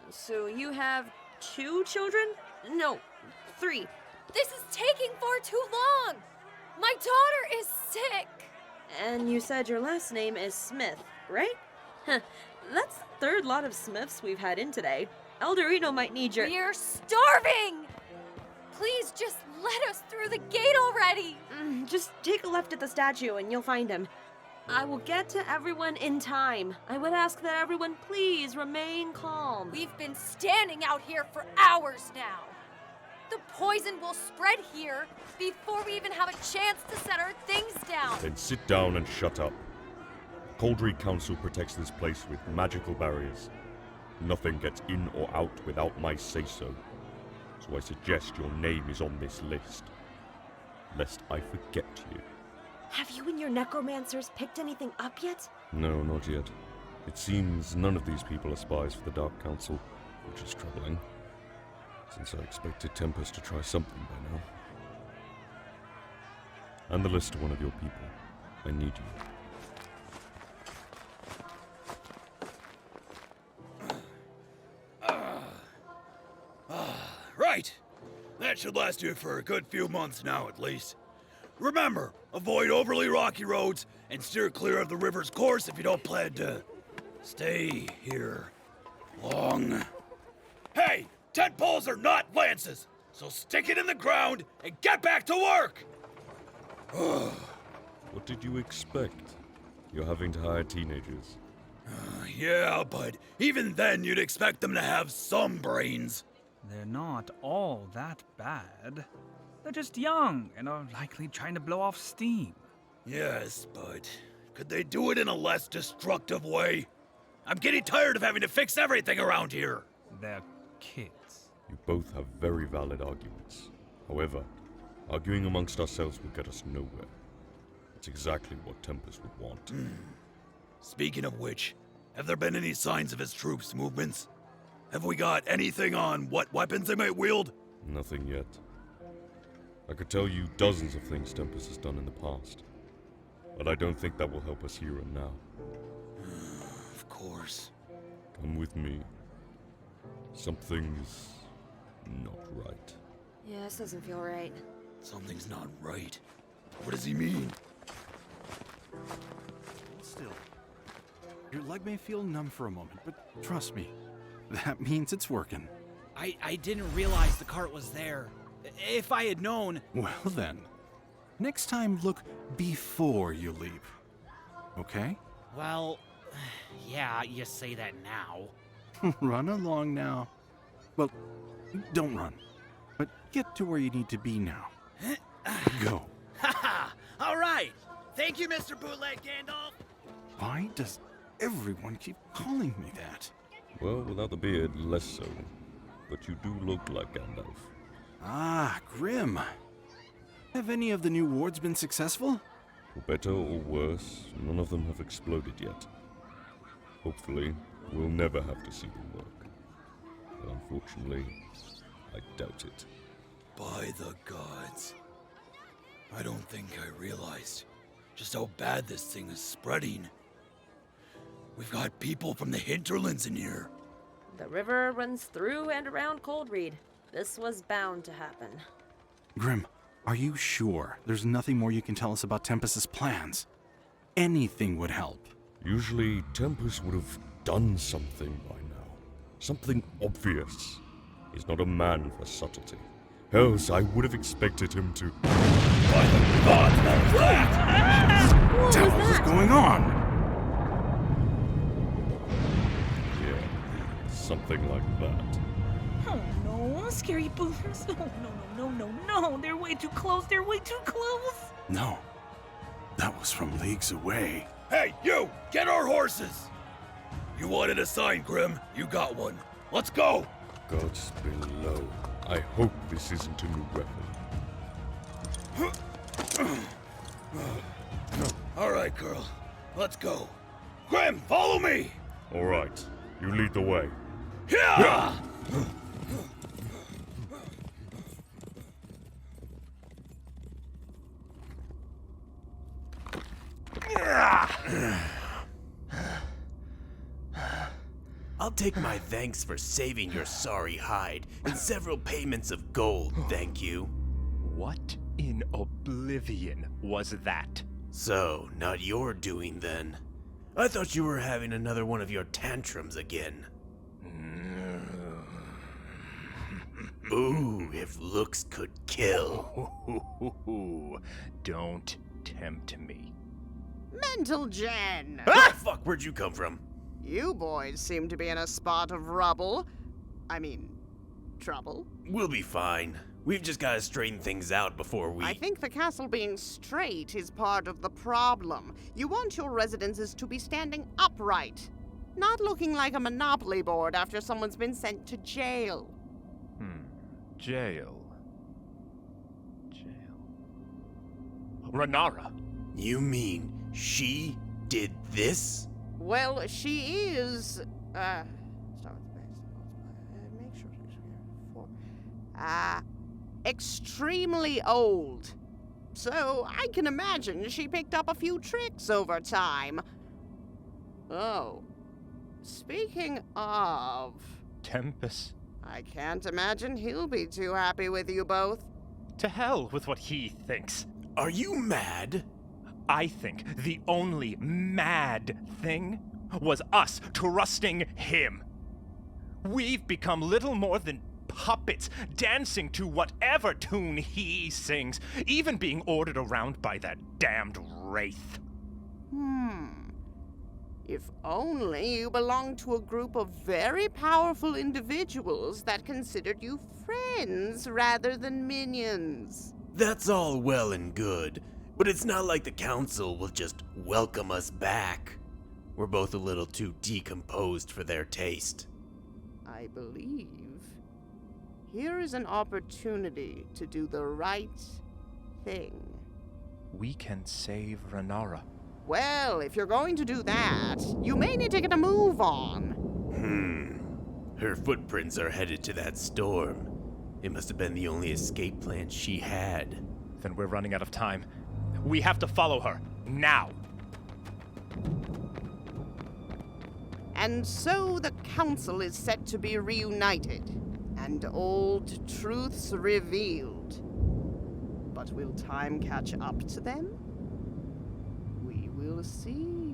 So you have 2 children? No, 3. This is taking far too long! My daughter is sick! And you said your last name is Smith, right? That's the 3rd lot of Smiths we've had in today. Eldurrino might need your— We're starving! Please just let us through the gate already! Just take a left at the statue and you'll find him. I will get to everyone in time. I would ask that everyone please remain calm. We've been standing out here for hours now. The poison will spread here before we even have a chance to set our things down. Then sit down and shut up. The Cold Council protects this place with magical barriers. Nothing gets in or out without my say-so. So I suggest your name is on this list, lest I forget you. Have you and your necromancers picked anything up yet? No, not yet. It seems none of these people are spies for the Dark Council, which is troubling, since I expected Tempest to try something by now. And the list of one of your people. I need you. Right! That should last you for a good few months now, at least. Remember, avoid overly rocky roads and steer clear of the river's course if you don't plan to stay here long. Hey! Tent poles are not lances, so stick it in the ground and get back to work! What did you expect? You're having to hire teenagers. Yeah, but even then you'd expect them to have some brains. They're not all that bad. They're just young and are likely trying to blow off steam. Yes, but could they do it in a less destructive way? I'm getting tired of having to fix everything around here. They're kids. You both have very valid arguments. However, arguing amongst ourselves will get us nowhere. It's exactly what Tempest would want. Speaking of which, have there been any signs of his troops' movements? Have we got anything on what weapons they might wield? Nothing yet. I could tell you dozens of things Tempest has done in the past, but I don't think that will help us here and now. Of course. Come with me. Something's not right. Yeah, this doesn't feel right. Something's not right. What does he mean? Still, your leg may feel numb for a moment, but trust me, that means it's working. I didn't realize the cart was there. If I had known... Well then, next time look before you leap, okay? Well, yeah, you say that now. Run along now. Well, don't run, but get to where you need to be now. Go. Haha! All right! Thank you, Mr. Bootleg Gandalf! Why does everyone keep calling me that? Well, without the beard, less so. But you do look like Gandalf. Ah, Grim. Have any of the new wards been successful? For better or worse, none of them have exploded yet. Hopefully, we'll never have to see them work. But unfortunately, I doubt it. By the gods. I don't think I realized just how bad this thing is spreading. We've got people from the hinterlands in here. The river runs through and around Coldread. This was bound to happen. Grim, are you sure there's nothing more you can tell us about Tempest's plans? Anything would help. Usually, Tempest would have done something by now. Something obvious. He's not a man for subtlety. Else, I would have expected him to... By the gods, what was that? Tell us what's going on! Yeah, something like that. Oh no, scary boomers. No. They're way too close. No, that was from leagues away. Hey, you! Get our horses! You wanted a sign, Grim. You got one. Let's go! Gods below. I hope this isn't a new weapon. All right, girl. Let's go. Grim, follow me! All right, you lead the way. Yeah! I'll take my thanks for saving your sorry hide and several payments of gold, thank you. What in oblivion was that? So, not your doing then. I thought you were having another one of your tantrums again. Ooh, if looks could kill. Don't tempt me. Mental Gen! Ah, fuck, where'd you come from? You boys seem to be in a spot of rubble. I mean, trouble. We'll be fine. We've just gotta straighten things out before we... I think the castle being straight is part of the problem. You want your residences to be standing upright, not looking like a monopoly board after someone's been sent to jail. Jail. Renara! You mean she did this? Well, she is, start with the base. Make sure it's extremely old. So I can imagine she picked up a few tricks over time. Oh, speaking of... Tempest? I can't imagine he'll be too happy with you both. To hell with what he thinks. Are you mad? I think the only mad thing was us trusting him. We've become little more than puppets, dancing to whatever tune he sings, even being ordered around by that damned wraith. If only you belonged to a group of very powerful individuals that considered you friends rather than minions. That's all well and good, but it's not like the council will just welcome us back. We're both a little too decomposed for their taste. I believe here is an opportunity to do the right thing. We can save Renara. Well, if you're going to do that, you may need to get a move on. Her footprints are headed to that storm. It must have been the only escape plan she had. Then we're running out of time. We have to follow her, now! And so the council is set to be reunited, and old truths revealed. But will time catch up to them? We will see.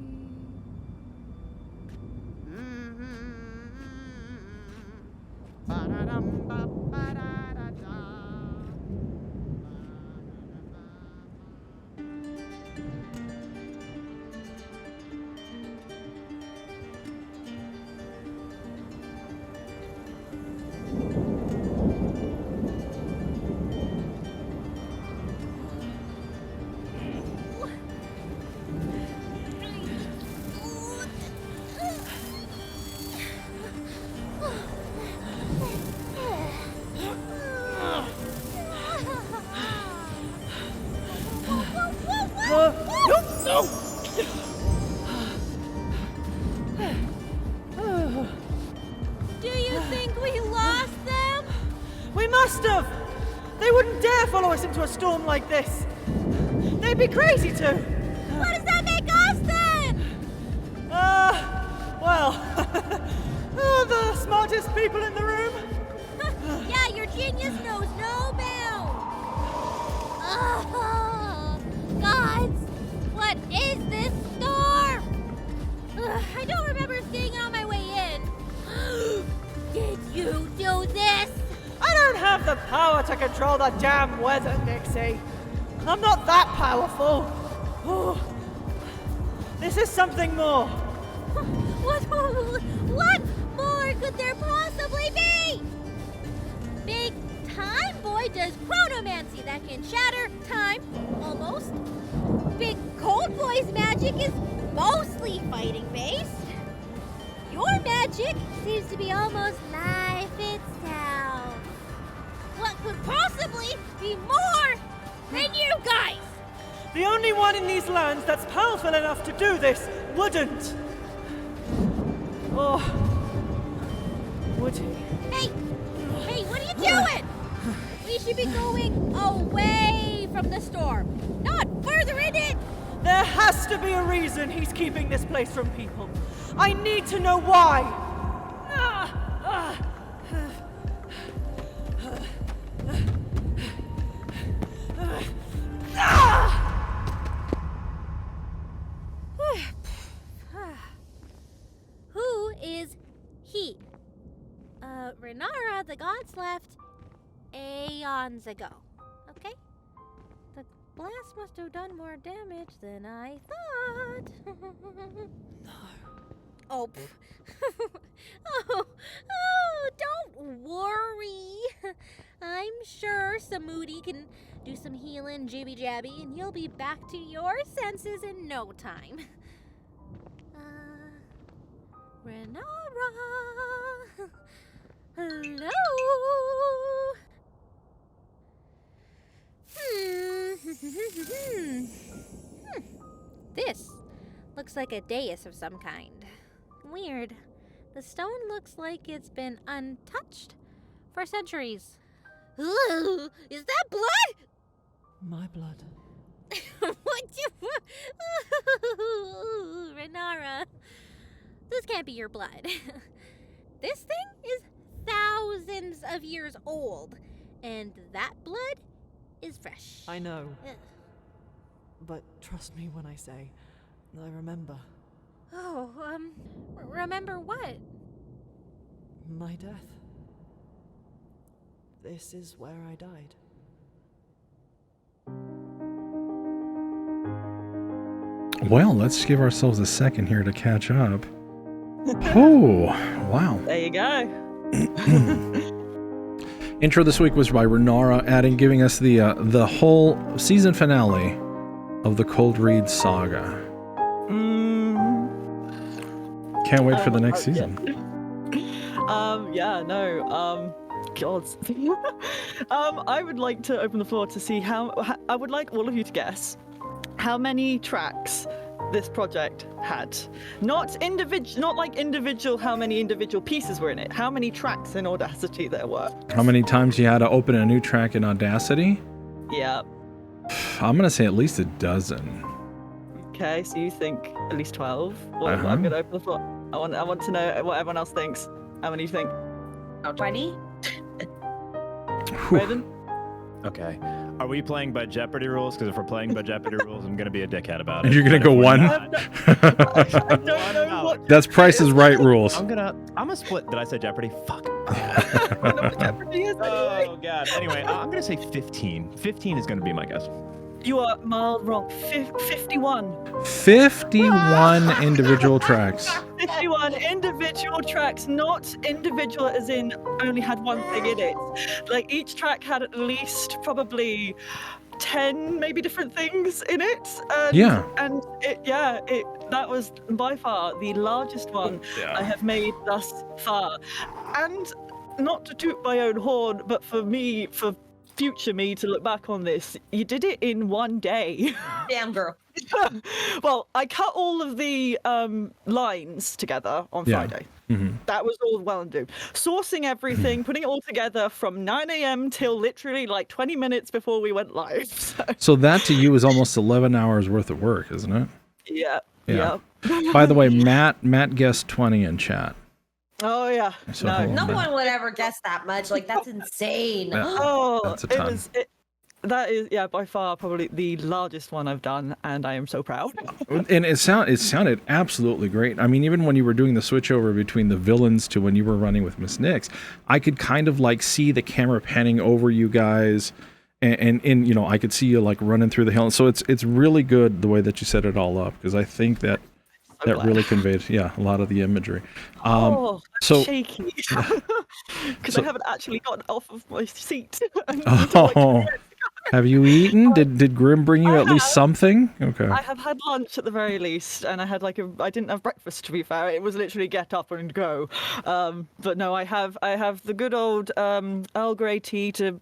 Do you think we lost them? We must have! They wouldn't dare follow us into a storm like this! They'd be crazy to! What does that make us then? The smartest people in the room! Yeah, your genius knows no bounds. Oh, gods, what is this storm? I don't remember seeing it on my way in. Did you do this? I don't have the power to control the damn weather, Nixie. I'm not that powerful. This is something more. What more could there possibly be? Big Time Boy does chronomancy that can shatter time, almost. Big Cold Boy's magic is mostly fighting based. Your magic seems to be almost life itself. What could possibly be more than you guys? The only one in these lands that's powerful enough to do this wouldn't. Or would he? Hey, what are you doing? We should be going away from the storm, not further in it. There has to be a reason he's keeping this place from people. I need to know why. Renara, the gods left aeons ago. Okay? The blast must have done more damage than I thought. No. Oh, don't worry. I'm sure Zamoody can do some healing jibby-jabby, and you'll be back to your senses in no time. Renara? Hello? This looks like a dais of some kind. Weird. The stone looks like it's been untouched for centuries. Ooh, is that blood? My blood. What you... Renara. This can't be your blood. This thing is thousands of years old, and that blood is fresh. I know. Ugh. But trust me when I say, I remember. Oh, remember what? My death. This is where I died. Well, let's give ourselves a second here to catch up. Oh, wow. There you go. Intro this week was by Renara, giving us the whole season finale of the Cold Read saga. Can't wait for the next season. God. I would like to open the floor to see I would like all of you to guess how many tracks this project had. Not like individual, how many individual pieces were in it. How many tracks in Audacity there were. How many times you had to open a new track in Audacity? Yeah. I'm going to say at least a dozen. Okay, so you think at least 12? Well, I'm going to open the floor. I want to know what everyone else thinks. How many do you think? 20? Raven? Okay. Are we playing by Jeopardy rules? Because if we're playing by Jeopardy rules, I'm going to be a dickhead about it. And you're going to go one? I don't know what... That's Price is Right rules. I'm gonna split. Did I say Jeopardy? Fuck. I don't know what Jeopardy is anyway. Oh, God. Anyway, I'm going to say 15. 15 is going to be my guess. You are mild wrong. 51. 51 individual tracks. 51 individual tracks, not individual as in only had one thing in it. Like each track had at least probably 10 maybe different things in it. And that was by far the largest one I have made thus far. And not to toot my own horn, but for future me to look back on this, you did it in one day. Damn, girl. Well, I cut all of the lines together on Friday. Mm-hmm. That was all well and do. Sourcing everything, putting it all together from 9 a.m. till literally like 20 minutes before we went live. So that to you is almost 11 hours worth of work, isn't it? Yeah. By the way, Matt guessed 20 in chat. Oh yeah. So no one would ever guess that much. Like, that's insane. Yeah. Oh, That's a ton. That is by far probably the largest one I've done, and I am so proud. And it sounded absolutely great. I mean, even when you were doing the switchover between the villains to when you were running with Miss Nix, I could kind of like see the camera panning over you guys, and you know, I could see you like running through the hill. So it's really good the way that you set it all up, because I think that really conveyed a lot of the imagery. So shaky because I haven't actually gotten off of my seat. Have you eaten? Did Grim bring you at least something? Okay. I have had lunch at the very least, and I had I didn't have breakfast, to be fair. It was literally get up and go. But no, I have the good old Earl Grey tea to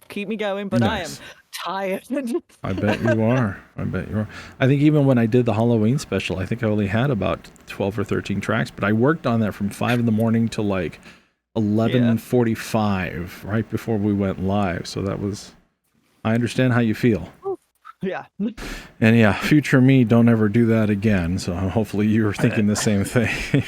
keep me going. But Nice. I am tired. I bet you are. I think even when I did the Halloween special, I think I only had about 12 or 13 tracks, but I worked on that from 5 in the morning to like 11:45 right before we went live. So that was, I understand how you feel. Yeah. And future me, don't ever do that again. So hopefully you were thinking the same thing.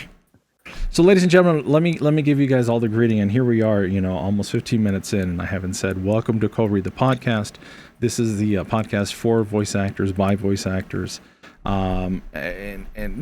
So ladies and gentlemen, let me give you guys all the greeting. And here we are, almost 15 minutes in, and I haven't said welcome to ColdRead the Podcast. This is the podcast for voice actors by voice actors. And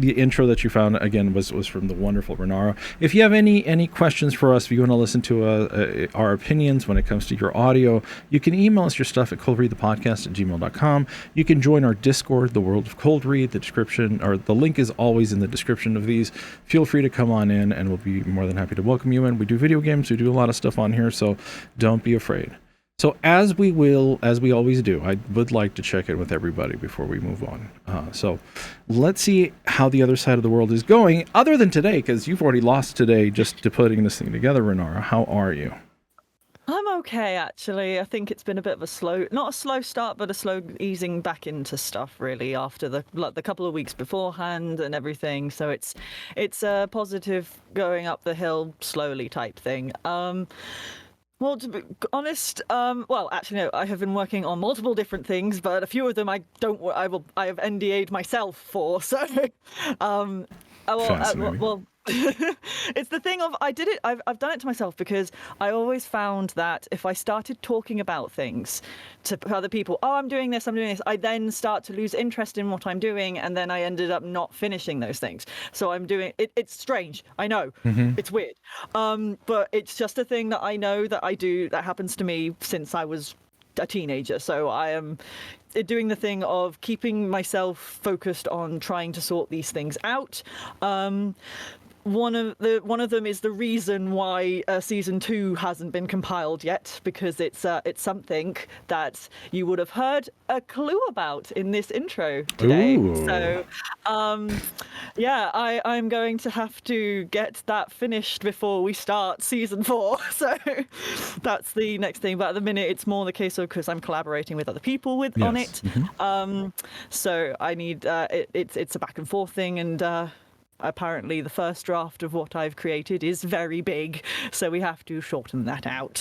the intro that you found again was from the wonderful Renara. If you have any questions for us, if you want to listen to our opinions when it comes to your audio, you can email us your stuff at ColdReadthePodcast@gmail.com. You can join our Discord, the World of Cold Read. The description or the link is always in the description of these. Feel free to come on in, and we'll be more than happy to welcome you in. We do video games, we do a lot of stuff on here, so don't be afraid. So as we always do, I would like to check in with everybody before we move on. So let's see how the other side of the world is going, other than today, because you've already lost today just to putting this thing together, Renara. How are you? I'm okay, actually. I think it's been a bit of not a slow start, but a slow easing back into stuff, really, after the couple of weeks beforehand and everything. So it's a positive going up the hill slowly type thing. Well, to be honest, actually, no, I have been working on multiple different things, but a few of them I have NDA'd myself for, so, Fascinating. it's the thing of I've done it to myself because I always found that if I started talking about things to other people, I'm doing this, I then start to lose interest in what I'm doing, and then I ended up not finishing those things. So I'm doing it. It's strange, I know. It's weird, but it's just a thing that I know that I do, that happens to me since I was a teenager. So I am doing the thing of keeping myself focused on trying to sort these things out. One of them is the reason why season 2 hasn't been compiled yet, because it's something that you would have heard a clue about in this intro today. Ooh. So, I'm going to have to get that finished before we start season 4. So that's the next thing. But at the minute, it's more the case of because I'm collaborating with other people on it. So I need it's a back and forth thing, and apparently the first draft of what I've created is very big, so we have to shorten that out.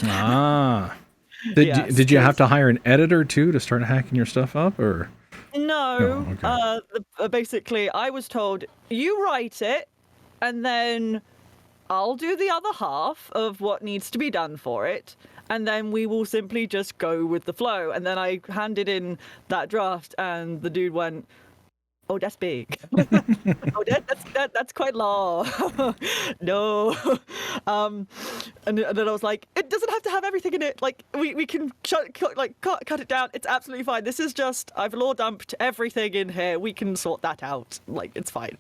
Did you have to hire an editor too to start hacking your stuff up, or? No. Okay. Basically, I was told, you write it, and then I'll do the other half of what needs to be done for it, and then we will simply just go with the flow. And then I handed in that draft, and the dude went, "Oh, that's big." That's quite long. No. And then I was like, it doesn't have to have everything in it. Like, we can cut it down. It's absolutely fine. This is just, I've law dumped everything in here. We can sort that out. Like, it's fine.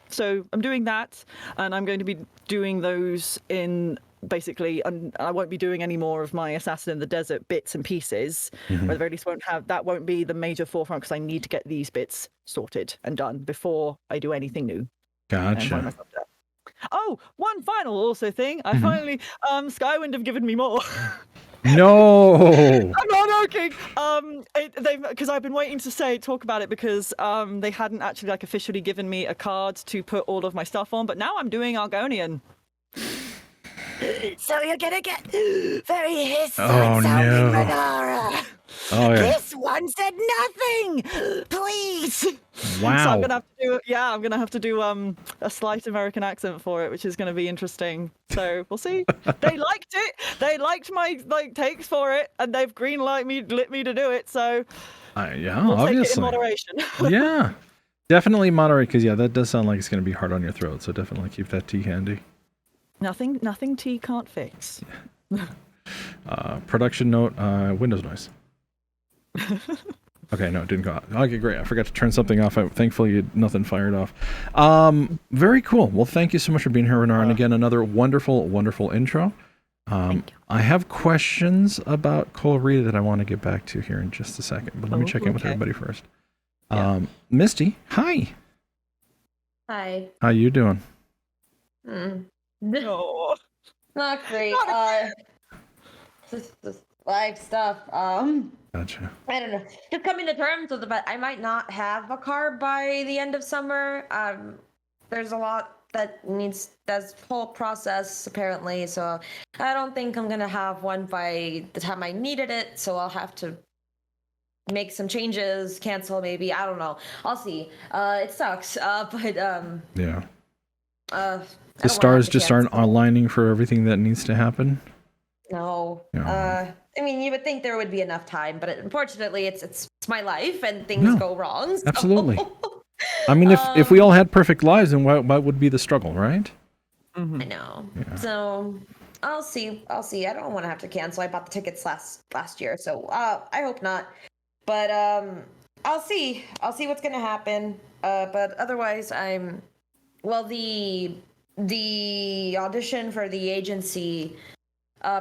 So I'm doing that, and I'm going to be doing those in basically, and I won't be doing any more of my Assassin in the Desert bits and pieces, or at the very least won't be the major forefront, because I need to get these bits sorted and done before I do anything new. Gotcha. Oh, one final also thing. I finally, Skywind have given me more. No. I'm not joking. Because I've been waiting to talk about it, because they hadn't actually officially given me a card to put all of my stuff on, but now I'm doing Argonian. So you're gonna get very Oh, sounding no. Renara. Oh, yeah. This one said nothing. Please. Wow. So I'm gonna have to do a slight American accent for it, which is gonna be interesting. So we'll see. They liked it. They liked my takes for it, and they've lit me to do it. So yeah, we'll obviously. take it in moderation. Yeah, definitely moderate, because that does sound like it's going to be hard on your throat. So definitely keep that tea handy. Nothing tea can't fix. Production note: Windows noise. Okay, no, it didn't go out. Okay, great. I forgot to turn something off. Thankfully, nothing fired off. Very cool. Well, thank you so much for being here, Renara. And again, another wonderful, wonderful intro. I have questions about Cold Read that I want to get back to here in just a second, but let me check in with everybody first. Misty, hi. Hi. How you doing? No. Not great. Just life stuff. Gotcha. I don't know. Just coming to terms with it, but I might not have a car by the end of summer. There's a lot that needs this whole process apparently, so I don't think I'm gonna have one by the time I needed it. So I'll have to make some changes, cancel maybe. I don't know. I'll see. It sucks. But yeah. The stars just aren't aligning for everything that needs to happen. No. Yeah. I mean, mean, you would think there would be enough time, but unfortunately, it's my life and things No, go wrong. So. Absolutely. I mean, if we all had perfect lives, then what would be the struggle, right? I know. Yeah. So I'll see. I don't want to have to cancel. I bought the tickets last year, so I hope not. But I'll see. I'll see what's gonna happen. But otherwise, the audition for the agency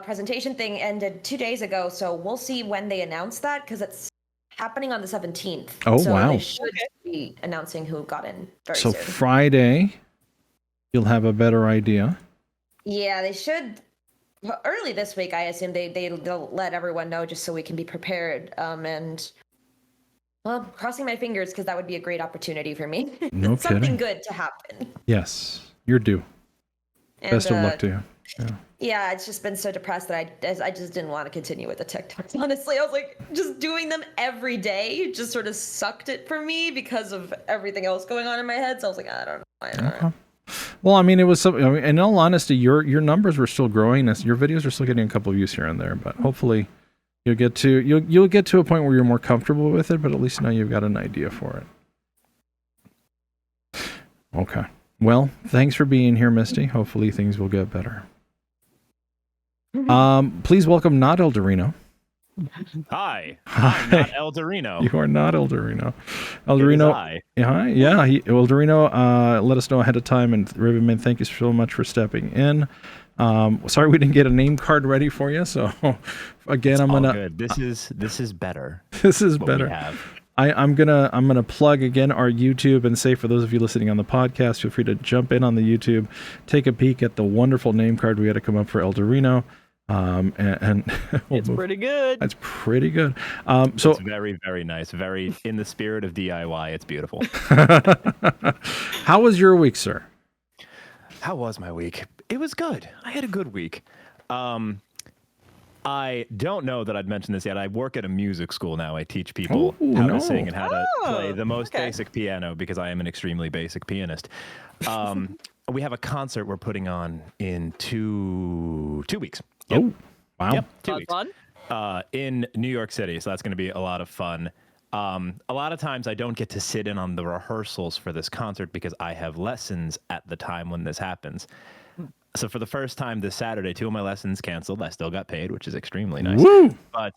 presentation thing ended 2 days ago, so we'll see when they announce that, because it's happening on the 17th. Oh, so wow. They should be announcing who got in very So soon. Friday, you'll have a better idea. Yeah, they should. Early this week, I assume they'll let everyone know, just so we can be prepared. And well, crossing my fingers, because that would be a great opportunity for me. No Something kidding. good to happen. Yes, you're due. And, Best of luck to you. Yeah. Yeah, it's just been so depressed that I just didn't want to continue with the TikToks. Honestly, I was like, just doing them every day just sort of sucked it for me because of everything else going on in my head. So I was like, I don't know. Well, I mean, it was something. I mean, in all honesty, your numbers were still growing. Your videos are still getting a couple of views here and there, but hopefully, you'll get to a point where you're more comfortable with it. But at least now you've got an idea for it. Okay. Well, thanks for being here, Misty. Hopefully, things will get better. Please welcome not Eldurrino. Hi. Hi. I'm not Eldurrino. You are not Eldurrino. Eldurrino. Hi. Yeah. Eldurrino let us know ahead of time, and Ravenmane, thank you so much for stepping in. Sorry we didn't get a name card ready for you. So again, I'm gonna. Good. This is better. This is better. I'm gonna plug again our YouTube and say, for those of you listening on the podcast, feel free to jump in on the YouTube, take a peek at the wonderful name card we had to come up for Eldurrino. And it's pretty good. It's pretty good. So it's very, very nice. Very in the spirit of DIY. It's beautiful. How was your week, sir? How was my week? It was good. I had a good week. I don't know that I'd mentioned this yet. I work at a music school now. I teach people how to sing and how to play the most basic piano, because I am an extremely basic pianist. We have a concert we're putting on in two weeks. Yep. Oh, wow. Yep, 2 weeks. Fun. In New York City, so that's going to be a lot of fun. A lot of times I don't get to sit in on the rehearsals for this concert because I have lessons at the time when this happens. So for the first time this Saturday, 2 of my lessons canceled. I still got paid, which is extremely nice. Woo! But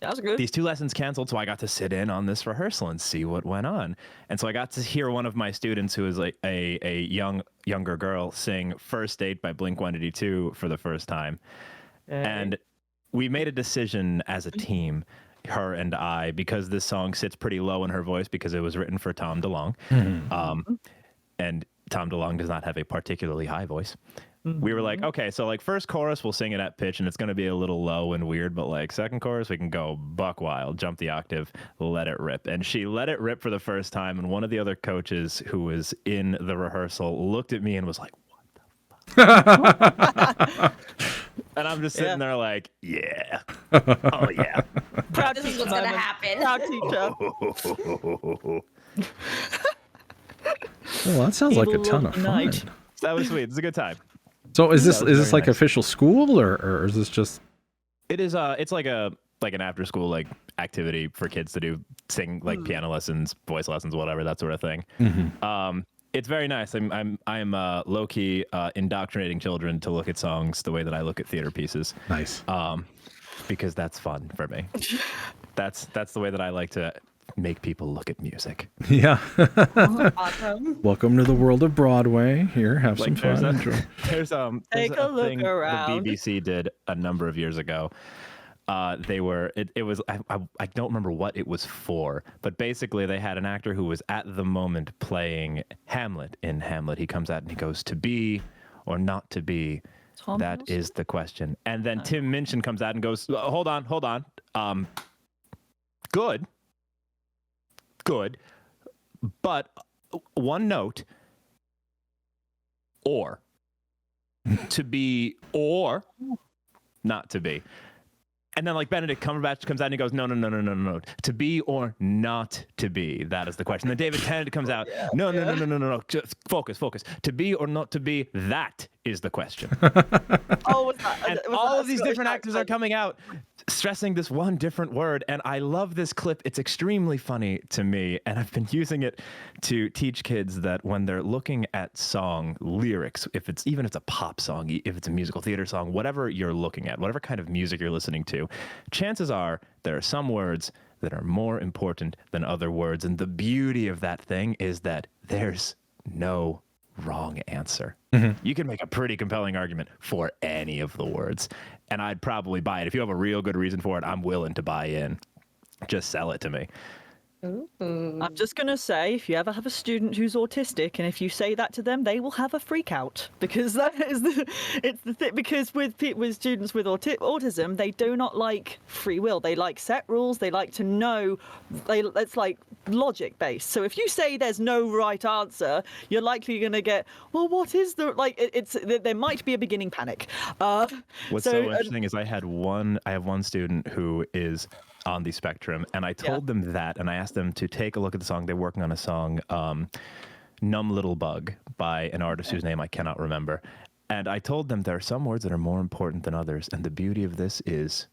that was good. These 2 lessons canceled, so I got to sit in on this rehearsal and see what went on. And so I got to hear one of my students, who is like a younger girl, sing "First Date" by Blink-182 for the first time. And we made a decision as a team, her and I, because this song sits pretty low in her voice because it was written for Tom DeLonge. And Tom DeLonge does not have a particularly high voice. We were like, okay, so like first chorus, we'll sing it at pitch and it's going to be a little low and weird, but like second chorus, we can go buck wild, jump the octave, let it rip. And she let it rip for the first time. And one of the other coaches who was in the rehearsal looked at me and was like, what the fuck? And I'm just sitting there like, yeah. Oh, yeah. Proud this is what's going to happen. Proud teacher. Well, that sounds like a ton of fun. That was sweet. It's a good time. So is this like official school or is this just? It is. It's like an after school like activity for kids to do, sing like piano lessons, voice lessons, whatever, that sort of thing. It's very nice. I'm low key indoctrinating children to look at songs the way that I look at theater pieces. Nice. Because that's fun for me. That's the way that I like to make people look at music. Yeah. Awesome. Welcome to the world of Broadway. Here, have some fun. There's Take a look thing around. the BBC did a number of years ago. It was I don't remember what it was for, but basically they had an actor who was at the moment playing Hamlet. In Hamlet, he comes out and he goes, "To be or not to be, that is the question." And then Tim Minchin comes out and goes, hold on. Good. But one note, or to be or not to be. And then like Benedict Cumberbatch comes out and he goes, no. To be or not to be, that is the question. Then David Tennant comes out, no. Just focus. To be or not to be, that is the question. Oh, was that? And Was all of these different actors are coming out stressing this one different word, and I love this clip. It's extremely funny to me, and I've been using it to teach kids that when they're looking at song lyrics, if it's a pop song, if it's a musical theater song, whatever you're looking at, whatever kind of music you're listening to, chances are there are some words that are more important than other words, and the beauty of that thing is that there's no wrong answer. You can make a pretty compelling argument for any of the words, and I'd probably buy it. If you have a real good reason for it, I'm willing to buy in. Just sell it to me. I'm just going to say, if you ever have a student who's autistic, and if you say that to them, they will have a freak out, because that is it's the thing. Because with students with autism, they do not like free will. They like set rules. They like to know. It's like logic based. So if you say there's no right answer, you're likely going to get, well, what is the there might be a beginning panic. What's so interesting is I have one student who is on the spectrum, and I told them that, and I asked them to take a look at the song. They're working on a song, Numb Little Bug, by an artist whose name I cannot remember. And I told them there are some words that are more important than others, and the beauty of this is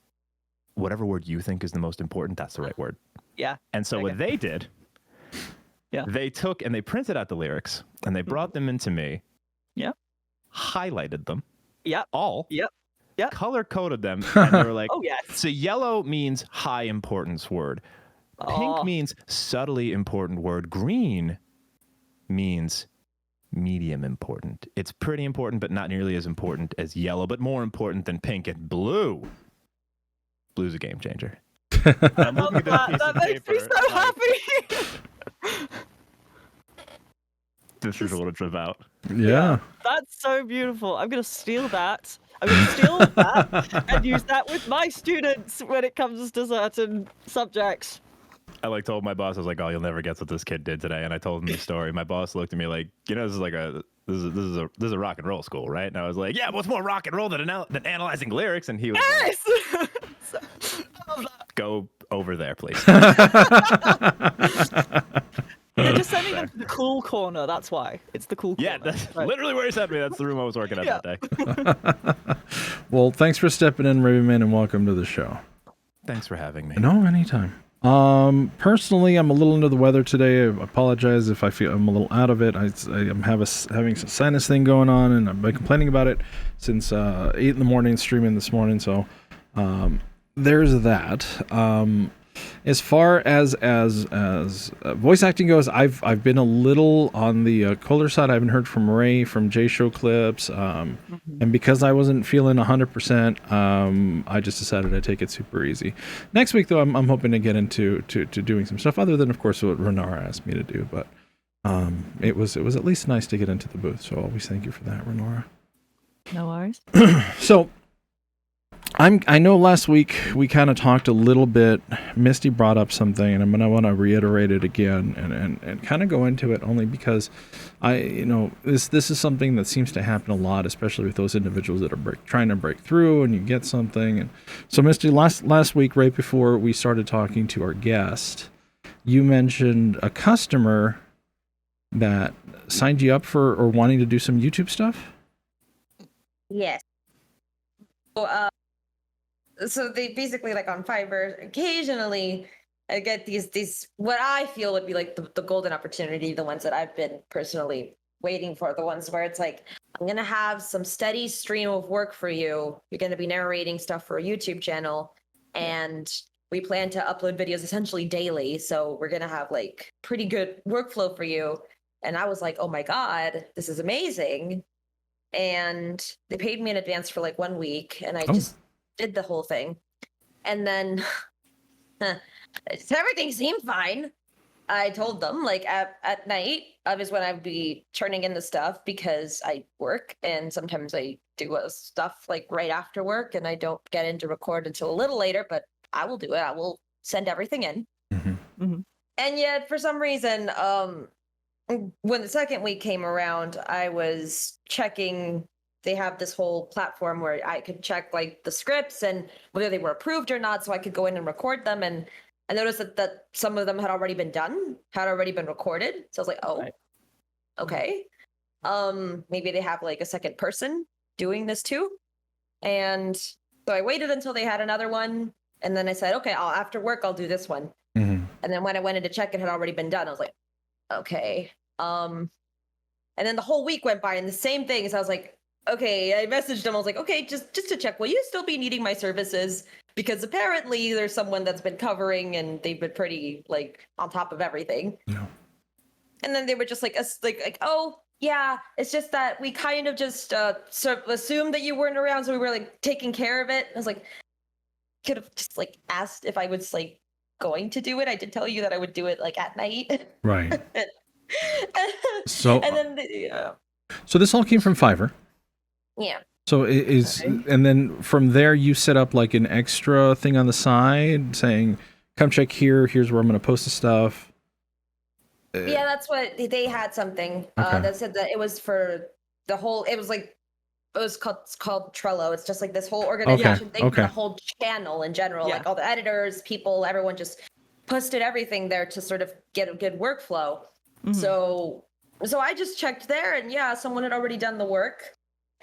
whatever word you think is the most important, that's the right word. Yeah. And so what they did, they took and they printed out the lyrics, and they brought them into me, highlighted them, all, color-coded them, and they were like, oh, yes. So yellow means high importance word. Pink means subtly important word. Green means medium important. It's pretty important, but not nearly as important as yellow, but more important than pink. And blue. Blue's a game changer. I'm looking at this piece of makes me paper, so happy. This is what it's about. Yeah. That's so beautiful. I'm going to steal that. I'm going to steal that and use that with my students when it comes to certain subjects. I told my boss, I was like, "Oh, you'll never guess what this kid did today." And I told him the story. My boss looked at me like, this is a rock and roll school, right? And I was like, "Yeah, what's more rock and roll than analyzing lyrics?" And he was like, "Go over there, please." They're just sending them to the cool corner. That's why. It's the cool corner. Yeah, that's literally where he sent me. That's the room I was working at that day. Well, thanks for stepping in, Ravenmane, and welcome to the show. Thanks for having me. No, anytime. Personally, I'm a little under the weather today. I apologize if I feel I'm a little out of it. I'm having some sinus thing going on, and I've been complaining about it since 8 in the morning, streaming this morning. So there's that. As far as voice acting goes, I've been a little on the colder side. I haven't heard from Ray from J Show clips, and because I wasn't feeling 100%, I just decided I'd take it super easy. Next week, though, I'm hoping to get into doing some stuff other than, of course, what Renara asked me to do. But it was at least nice to get into the booth. So always thank you for that, Renara. No worries. So. I know last week we kind of talked a little bit. Misty brought up something, and I'm gonna want to reiterate it again and kind of go into it only because this is something that seems to happen a lot, especially with those individuals that are trying to break through, and you get something. And so, Misty, last week, right before we started talking to our guest, you mentioned a customer that signed you up for or wanting to do some YouTube stuff. Yes. So they basically, like on Fiverr, occasionally I get these what I feel would be like the golden opportunity, the ones that I've been personally waiting for, the ones where it's like, I'm going to have some steady stream of work for you. You're going to be narrating stuff for a YouTube channel, and we plan to upload videos essentially daily. So we're going to have like pretty good workflow for you. And I was like, oh my God, this is amazing. And they paid me in advance for like 1 week, and I just did the whole thing. And then everything seemed fine. I told them like at night is when I'd be turning in the stuff, because I work and sometimes I do stuff like right after work, and I don't get in to record until a little later, but I will do it. I will send everything in. Mm-hmm. And yet for some reason, when the second week came around, I was checking. They have this whole platform where I could check like the scripts and whether they were approved or not, so I could go in and record them. And I noticed that some of them had already been done, had already been recorded. So I was like, oh, okay. Maybe they have like a second person doing this too. And So I waited until they had another one, and then I said, okay, after work I'll do this one. Mm-hmm. And then when I went in to check, it had already been done. I was like, okay. And then the whole week went by, and the same thing. So I was like, okay. I messaged them. I was like, okay, just to check, will you still be needing my services? Because apparently there's someone that's been covering, and they've been pretty like on top of everything. Yeah. And then they were just like, oh yeah, it's just that we kind of just sort of assumed that you weren't around, so we were like taking care of it. I was like, could have just like asked if I was like going to do it. I did tell you that I would do it like at night. Right. So and then yeah. So this all came from Fiverr. Yeah. So and then from there you set up like an extra thing on the side saying, come check here, here's where I'm going to post the stuff. Yeah, that's what they had something that said that it was for the whole, it was called Trello. It's just like this whole organization thing for the whole channel in general. Like all the editors, people, everyone just posted everything there to sort of get a good workflow. Mm-hmm. So I just checked there, and yeah, someone had already done the work.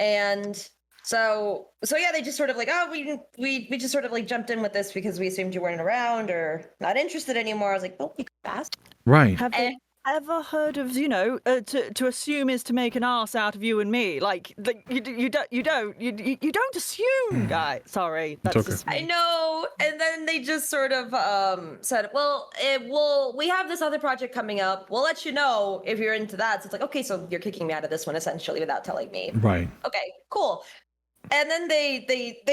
And so yeah, they just sort of like, oh, we just sort of like jumped in with this because we assumed you weren't around or not interested anymore. I was like, well, you could ask. Right. Have they ever heard of, to assume is to make an ass out of you and me? Like you don't assume, guy. Sorry, that's okay. just I know. And then they just sort of said, well, we have this other project coming up. We'll let you know if you're into that. So it's like, okay, so you're kicking me out of this one essentially without telling me. Right. Okay, cool. And then they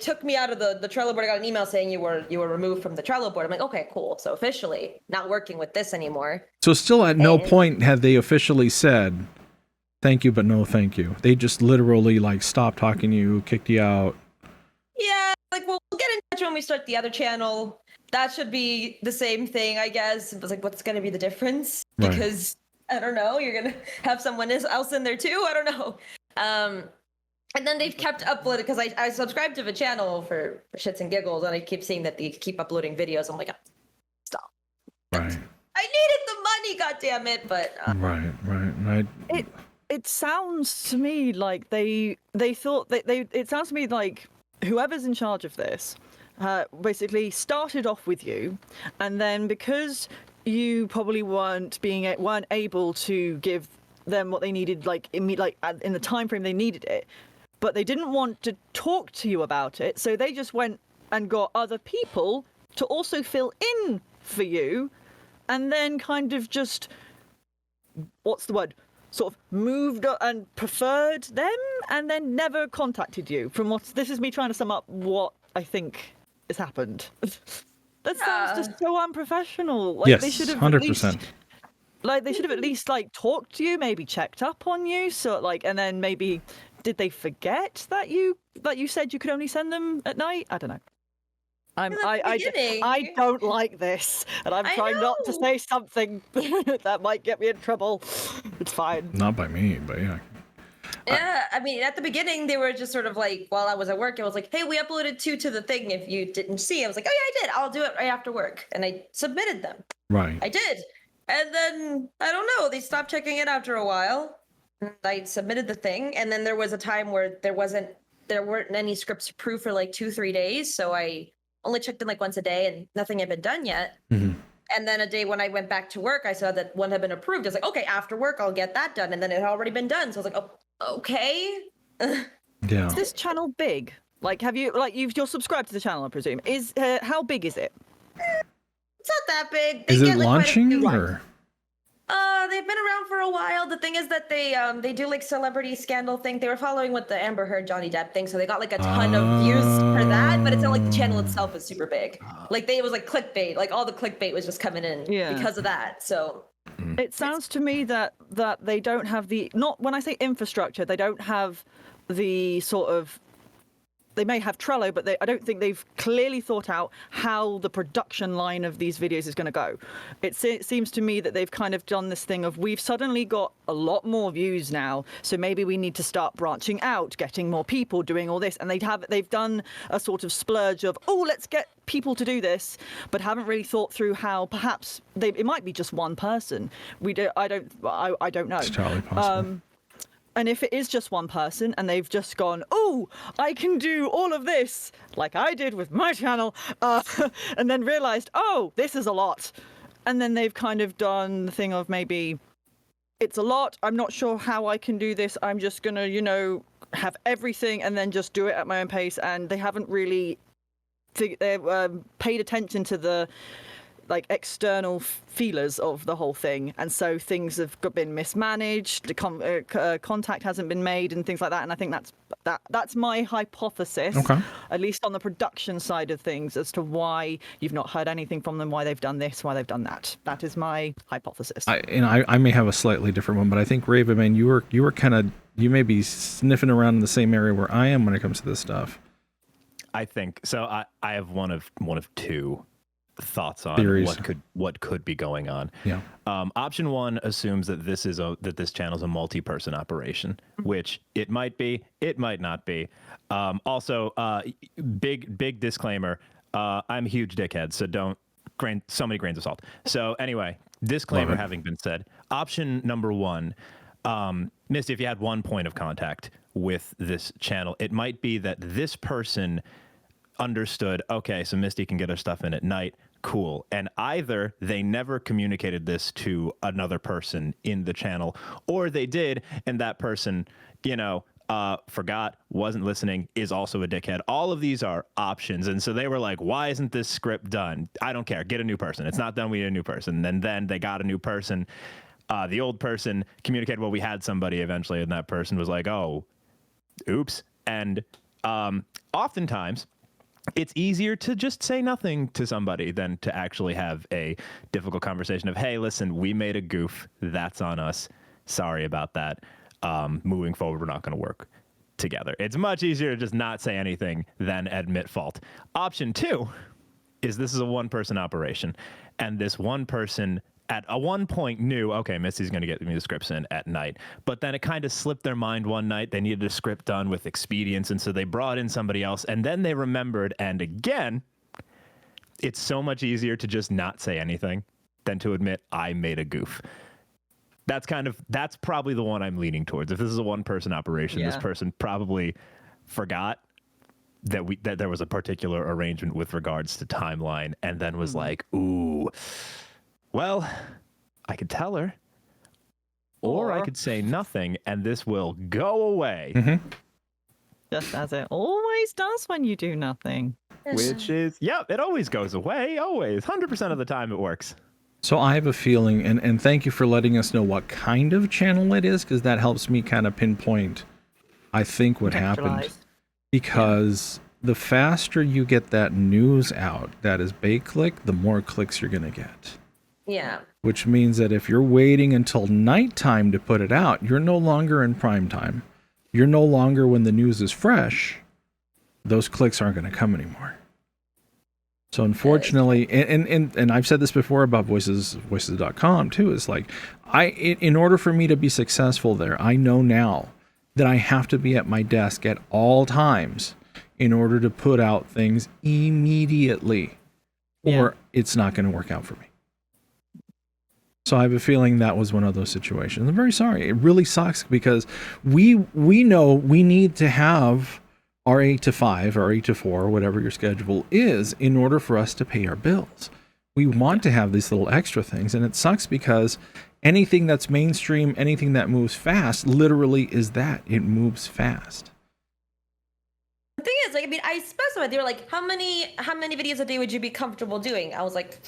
took me out of the Trello board. I got an email saying you were removed from the Trello board. I'm like, okay, cool. So officially not working with this anymore. So still at no point had they officially said, thank you, but no thank you. They just literally like stopped talking to you, kicked you out. Yeah, like, well, we'll get in touch when we start the other channel. That should be the same thing, I guess. It was like, what's going to be the difference? Right. Because, I don't know, you're going to have someone else in there too? I don't know. And then they've kept uploading, because I subscribed to the channel for shits and giggles, and I keep seeing that they keep uploading videos. I'm like, oh, stop. Right. I needed the money, goddammit, but... Right. It sounds to me like they thought that it sounds to me like whoever's in charge of this basically started off with you, and then because you probably weren't able to give them what they needed in the time frame they needed it, but they didn't want to talk to you about it, so they just went and got other people to also fill in for you, and then kind of just, what's the word, sort of moved and preferred them, and then never contacted you. This is me trying to sum up what I think has happened. That sounds just so unprofessional. Like, yes, they should have 100%. They should have at least talked to you, maybe checked up on you, and then maybe did they forget that you said you could only send them at night? I don't know. I don't like this, and I'm trying not to say something that might get me in trouble. It's fine. Not by me, but yeah. Yeah, I mean, at the beginning, they were just sort of like, while I was at work, it was like, hey, we uploaded 2 to the thing if you didn't see. I was like, oh, yeah, I did. I'll do it right after work. And I submitted them. Right. I did. And then, I don't know, they stopped checking it after a while. I submitted the thing. And then there was a time where there weren't any scripts approved for like 2-3 days. So I only checked in like once a day and nothing had been done yet. Mm-hmm. And then a day when I went back to work, I saw that one had been approved. I was like, okay, after work, I'll get that done. And then it had already been done. So I was like, oh, okay. Yeah. Is this channel big? Like, you're subscribed to the channel, I presume. How big is it? It's not that big. Is it launching or? They've been around for a while. The thing is that they do like celebrity scandal thing. They were following with the Amber Heard Johnny Depp thing, so they got like a ton of views for that. But it's not like the channel itself is super big. Like it was like clickbait. Like all the clickbait was just coming in because of that. So it sounds to me that they don't have when I say infrastructure, they don't have the sort of. They may have Trello, but I don't think they've clearly thought out how the production line of these videos is going to go. It seems to me that they've kind of done this thing of, we've suddenly got a lot more views now, so maybe we need to start branching out, getting more people doing all this. And they've done a sort of splurge of, let's get people to do this, but haven't really thought through how perhaps it might be just one person. I don't know. It's totally possible. And if it is just one person and they've just gone, oh, I can do all of this, like I did with my channel, and then realized, oh, this is a lot. And then they've kind of done the thing of maybe, it's a lot, I'm not sure how I can do this, I'm just going to, have everything and then just do it at my own pace. And they haven't really paid attention to the external feelers of the whole thing, and so things have been mismanaged, the contact hasn't been made and things like that. And I think that's my hypothesis, at least on the production side of things, as to why you've not heard anything from them, why they've done this, why they've done that. That is my hypothesis. I may have a slightly different one, but I think Ravenmane, you may be sniffing around in the same area where I am when it comes to this stuff. I think so. I have one of two thoughts on theories. what could be going on. Yeah. Option one assumes that this channel is a multi-person operation, which it might be, it might not be. Also, big disclaimer. I'm a huge dickhead, so don't so many grains of salt. So anyway, disclaimer having been said, option number one, Misty, if you had one point of contact with this channel, it might be that this person understood, okay, so Misty can get her stuff in at night, cool. And either they never communicated this to another person in the channel, or they did, and that person, forgot, wasn't listening, is also a dickhead. All of these are options. And so they were like, why isn't this script done? I don't care. Get a new person. It's not done. We need a new person. And then they got a new person. The old person communicated, well, we had somebody eventually, and that person was like, oh, oops. And oftentimes, it's easier to just say nothing to somebody than to actually have a difficult conversation of, hey, listen, we made a goof. That's on us. Sorry about that. Moving forward, we're not going to work together. It's much easier to just not say anything than admit fault. Option two is this is a one-person operation, and this one person at one point knew, okay, Misty's going to get me the scripts in at night. But then it kind of slipped their mind one night. They needed a script done with expedience, and so they brought in somebody else, and then they remembered. And again, it's so much easier to just not say anything than to admit I made a goof. That's probably the one I'm leaning towards. If this is a one-person operation, this person probably forgot that there was a particular arrangement with regards to timeline, and then was like, ooh, well, I could tell her, or I could say nothing, and this will go away. Just as it always does when you do nothing. Which is, it always goes away, always. 100% of the time it works. So I have a feeling, and thank you for letting us know what kind of channel it is, because that helps me kind of pinpoint, I think, what happened. Because the faster you get that news out, that is bait click, the more clicks you're going to get. Yeah. Which means that if you're waiting until nighttime to put it out, you're no longer in prime time. You're no longer when the news is fresh. Those clicks aren't going to come anymore. So unfortunately, and I've said this before about voices.com too, is like, in order for me to be successful there, I know now that I have to be at my desk at all times in order to put out things immediately, or it's not going to work out for me. So I have a feeling that was one of those situations. I'm very sorry. It really sucks because we know we need to have our 8 to 5 or 8 to 4, whatever your schedule is, in order for us to pay our bills. We want to have these little extra things, and it sucks because anything that's mainstream, anything that moves fast, literally is that. It moves fast. The thing is, I specified, they were like, how many videos a day would you be comfortable doing? I was like,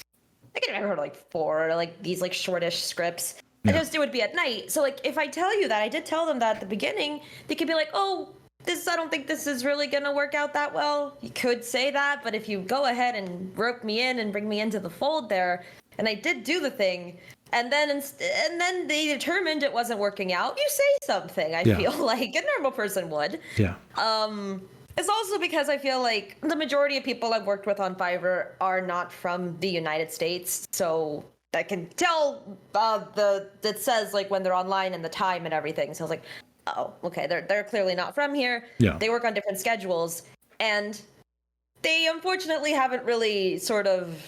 I think I heard 4, these shortish scripts. I just, it would be at night. So if I tell you that, I did tell them that at the beginning, they could be like, oh, I don't think this is really gonna work out that well. You could say that, but if you go ahead and rope me in and bring me into the fold there, and I did do the thing, and then they determined it wasn't working out, you say something. I feel like a normal person would. Yeah. It's also because I feel like the majority of people I've worked with on Fiverr are not from the United States, so I can tell that says when they're online and the time and everything. So I was like, oh, okay, they're clearly not from here. Yeah. They work on different schedules, and they unfortunately haven't really sort of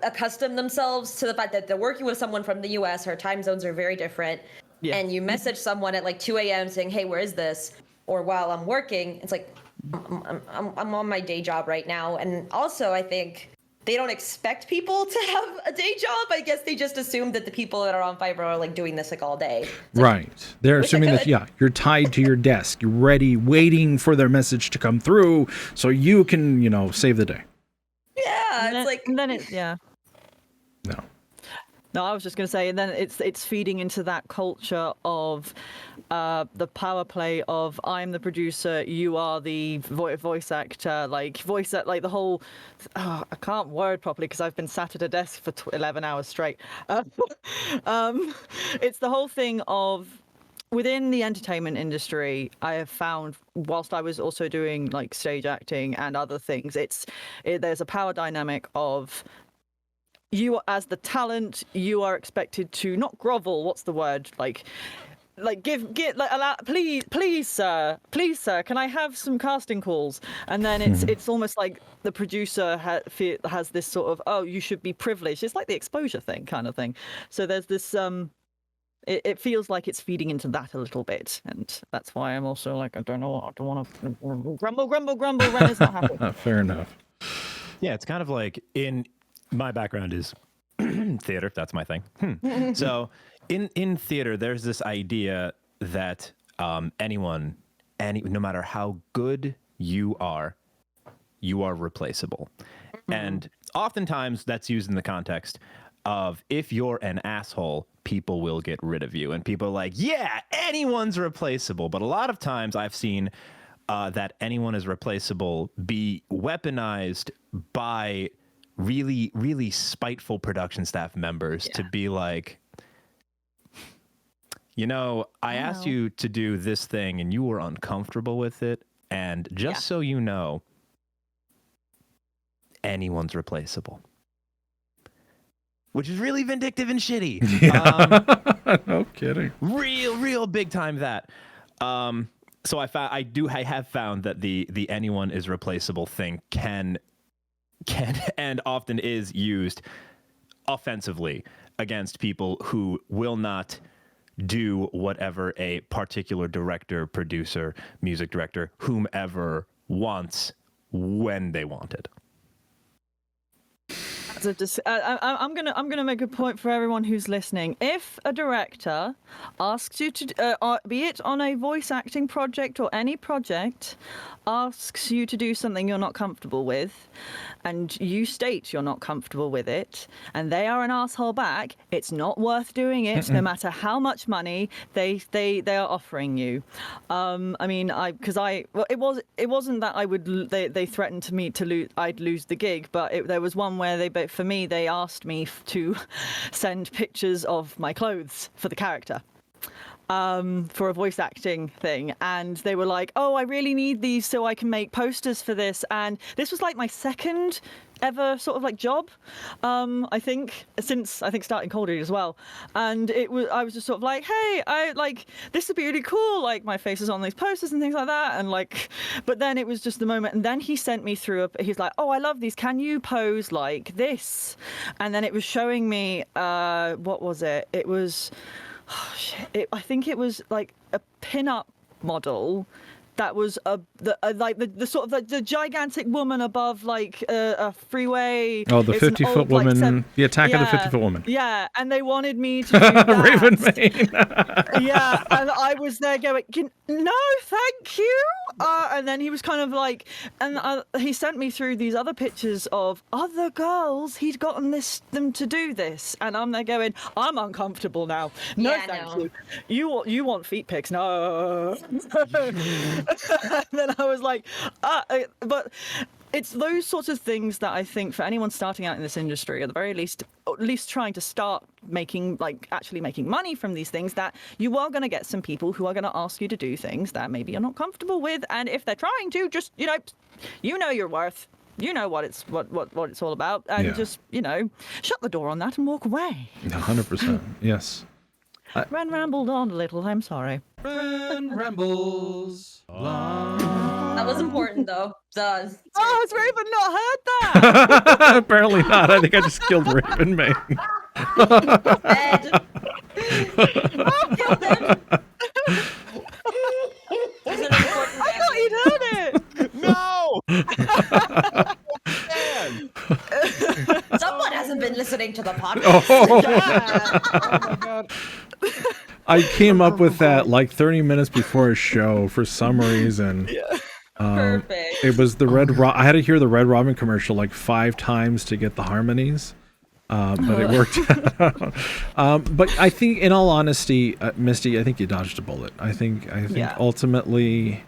accustomed themselves to the fact that they're working with someone from the U.S. Our time zones are very different. and you message someone at like 2 a.m. saying, hey, where is this? Or while I'm working, it's like, I'm on my day job right now. And also, I think they don't expect people to have a day job. I guess they just assume that the people that are on Fiverr are like doing this like all day. Right. They're assuming that, you're tied to your desk. You're ready, waiting for their message to come through so you can, save the day. Yeah, No, I was just going to say, and then it's feeding into that culture of the power play of I'm the producer, you are the voice actor, like the whole. I can't word properly because I've been sat at a desk for 11 hours straight. It's the whole thing of. Within the entertainment industry, I have found, whilst I was also doing like stage acting and other things, there's a power dynamic of you as the talent, you are expected to not grovel. What's the word? Allow, please, sir, can I have some casting calls? And then it's almost like the producer has this sort of, oh, you should be privileged. It's like the exposure thing kind of thing. So there's this it feels like it's feeding into that a little bit, and that's why I'm also like, I don't want to grumble. Ren is not happy. Fair enough. Yeah, it's kind of like my background is theater. That's my thing. So in theater, there's this idea that no matter how good you are replaceable. And oftentimes that's used in the context of if you're an asshole, people will get rid of you. And people are like, yeah, anyone's replaceable. But a lot of times I've seen that anyone is replaceable be weaponized by really, really spiteful production staff members to be like, I asked you to do this thing and you were uncomfortable with it. And just so you know, anyone's replaceable. Which is really vindictive and shitty. Yeah. No kidding. Real big time that. So I have found that the anyone is replaceable thing can and often is used offensively against people who will not do whatever a particular director, producer, music director, whomever wants when they want it. I'm gonna make a point for everyone who's listening. If a director asks you to, be it on a voice acting project or any project, asks you to do something you're not comfortable with, and you state you're not comfortable with it, and they are an asshole back, it's not worth doing it, no matter how much money they are offering you. It wasn't that they threatened to me I'd lose the gig, but there was one where they asked me to send pictures of my clothes for the character. For a voice acting thing, and they were like, oh, I really need these so I can make posters for this. And this was like my second ever sort of like job, I think, since starting ColdRead as well. And I was just sort of like, hey, this would be really cool, like my face is on these posters and things like that, and but then it was just the moment, and then he sent me through he's like, oh, I love these, can you pose like this? And then it was showing me what was it? It was I think it was like a pin-up model that was the sort of the gigantic woman above like a freeway. Oh, the 50-foot woman. The Attack of the 50-Foot Woman. Yeah, and they wanted me to do that. Ravenmane. Yeah, and I was there going, no, thank you. And then he was kind of like, and he sent me through these other pictures of other girls he'd gotten them to do this, and I'm there going, I'm uncomfortable now. No, thank you. You want feet pics? No. And then I was like, but it's those sorts of things that I think for anyone starting out in this industry, at the very least, at least trying to start actually making money from these things, that you are going to get some people who are going to ask you to do things that maybe you're not comfortable with, and if they're trying to, just you know your worth. You know what it's all about, and just shut the door on that and walk away. 100%. Yes. Ren rambled on a little. I'm sorry. Ren rambles on. That was important, though. Has Raven not heard that? Apparently not. I think I just killed Ravenmane. Killed him. He's an important I thought you'd heard it. No! Someone hasn't been listening to the podcast. Oh. Oh my god. I came up with that like 30 minutes before a show for some reason. Yeah. Perfect. It was the I had to hear the Red Robin commercial like 5 times to get the harmonies. But it worked out. But I think, in all honesty, Misty, I think you dodged a bullet. I think ultimately,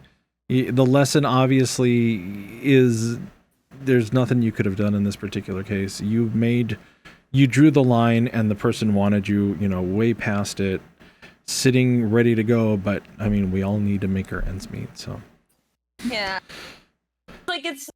the lesson obviously is there's nothing you could have done in this particular case. You drew the line, and the person wanted you, way past it, sitting ready to go. But I mean, we all need to make our ends meet. So Yeah. Like it's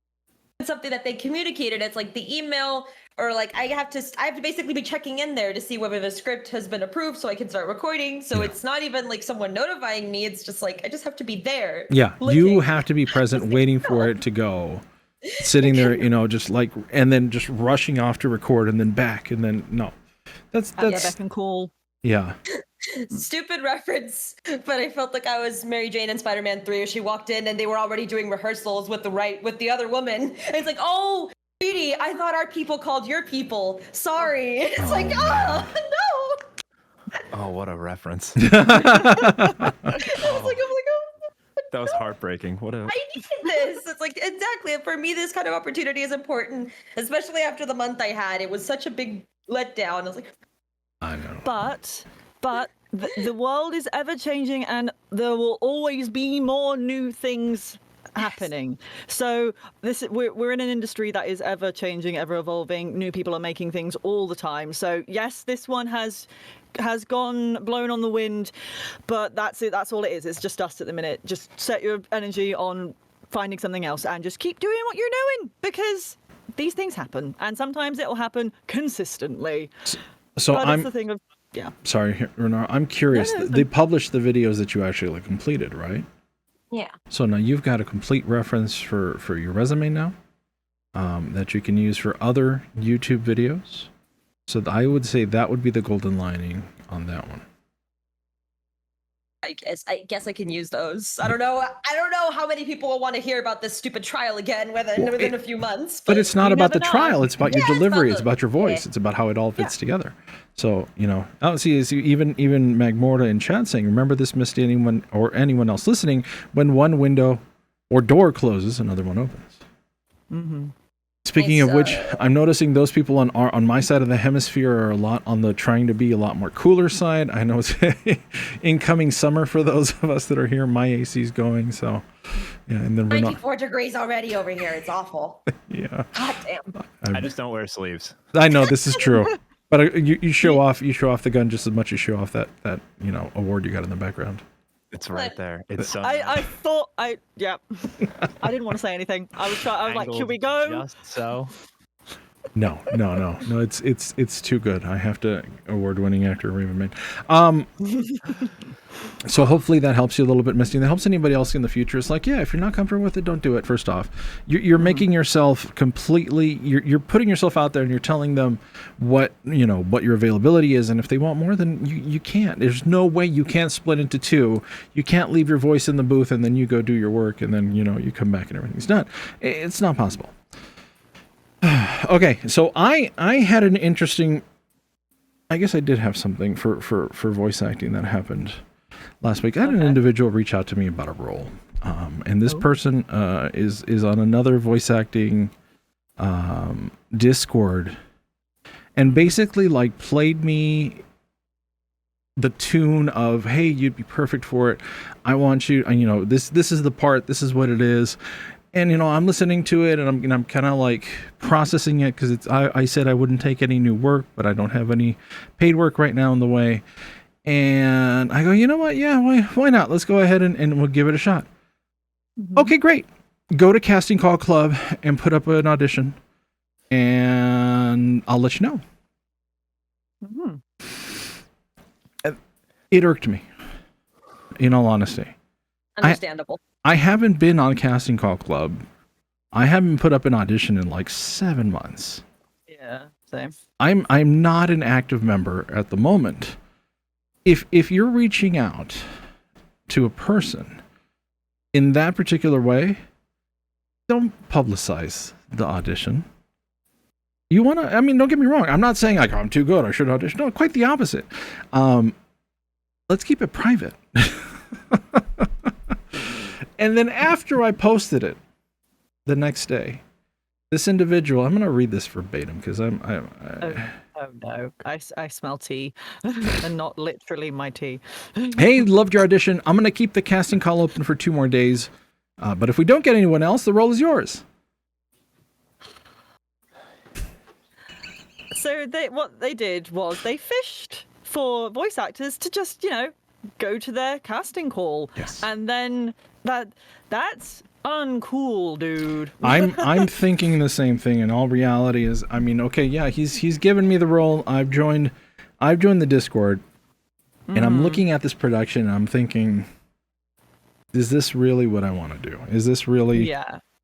something that they communicated. It's like the email, or like I have to basically be checking in there to see whether the script has been approved so I can start recording. So it's not even like someone notifying me. It's just like I just have to be there. yeah, looking. you have to be present, waiting for it to go, sitting there, just like, and then just rushing off to record, and then back, and then no, that's Back and call. yeah. Stupid reference, but I felt like I was Mary Jane in Spider-Man 3, where she walked in and they were already doing rehearsals with the other woman. And it's like, oh, sweetie, I thought our people called your people. Sorry. It's like, oh no. Oh, what a reference. I was like, oh my god. That was heartbreaking. What a I needed this. It's like, exactly. For me, this kind of opportunity is important, especially after the month I had. It was such a big letdown. I was like, I know. But the world is ever changing, and there will always be more new things happening. So we're in an industry that is ever changing, ever evolving. New people are making things all the time. So yes, this one has gone blown on the wind, but that's it. That's all it is. It's just us at the minute. Just set your energy on finding something else and just keep doing what you're doing, because these things happen, and sometimes it will happen consistently. So but I'm it's the thing of sorry, Renara, I'm curious. They published the videos that you actually completed, right? yeah. So now you've got a complete reference for your resume now, that you can use for other YouTube videos. So I would say that would be the golden lining on that one. I guess I can use those. I don't know how many people will want to hear about this stupid trial again within a few months. But it's not about the trial. It's about your delivery. It's about your voice. Yeah. It's about how it all fits together. So, I see even Magmorta in chat saying, remember this, Misty, anyone else listening, when one window or door closes, another one opens. Mm-hmm. Speaking of which, I'm noticing those people on my side of the hemisphere are a lot on the trying to be a lot more cooler side. I know it's incoming summer for those of us that are here. My AC's going, so yeah. And then we're 94 degrees already over here. It's awful. Yeah. God damn. I just don't wear sleeves. I know this is true, but you show off the gun just as much as show off that award you got in the background. It's right there. It's I thought I didn't want to say anything. I was like, should we go? Just so. No. It's too good. I have to award-winning actor Ravenmane. So hopefully that helps you a little bit, Misty. And that helps anybody else in the future. It's like, yeah, if you're not comfortable with it, don't do it. First off, you're making yourself completely. You're putting yourself out there, and you're telling them what your availability is. And if they want more, then you can't. There's no way you can't split into two. You can't leave your voice in the booth and then you go do your work and then you come back and everything's done. It's not possible. Okay, so I had an interesting. I guess I did have something for voice acting that happened last week. I had an individual reach out to me about a role, and this person is on another voice acting Discord, and basically like played me the tune of, hey, you'd be perfect for it. I want you. This is the part. This is what it is. And I'm listening to it, and I'm kind of like processing it because I said I wouldn't take any new work, but I don't have any paid work right now in the way. And I go, you know what? Yeah, why not? Let's go ahead and we'll give it a shot. Mm-hmm. Okay, great. Go to Casting Call Club and put up an audition, and I'll let you know. Mm-hmm. It irked me, in all honesty. Understandable. I haven't been on Casting Call Club. I haven't put up an audition in like 7 months. Yeah, same. I'm not an active member at the moment. if you're reaching out to a person in that particular way, don't publicize the audition. You want to, I mean, don't get me wrong. I'm not saying like, oh, I'm too good, I should audition. No, quite the opposite. Let's keep it private. And then after I posted it the next day, this individual, I'm going to read this verbatim because Oh no, I smell tea, and not literally my tea. Hey, loved your audition. I'm going to keep the casting call open for 2 more days. But if we don't get anyone else, the role is yours. So what they did was they fished for voice actors to just, go to their casting call. Yes. And then that's uncool, dude. I'm thinking the same thing. In all reality, is I mean, okay, yeah, he's given me the role. I've joined the Discord, and I'm looking at this production, and I'm thinking, is this really what I want to do? Is this really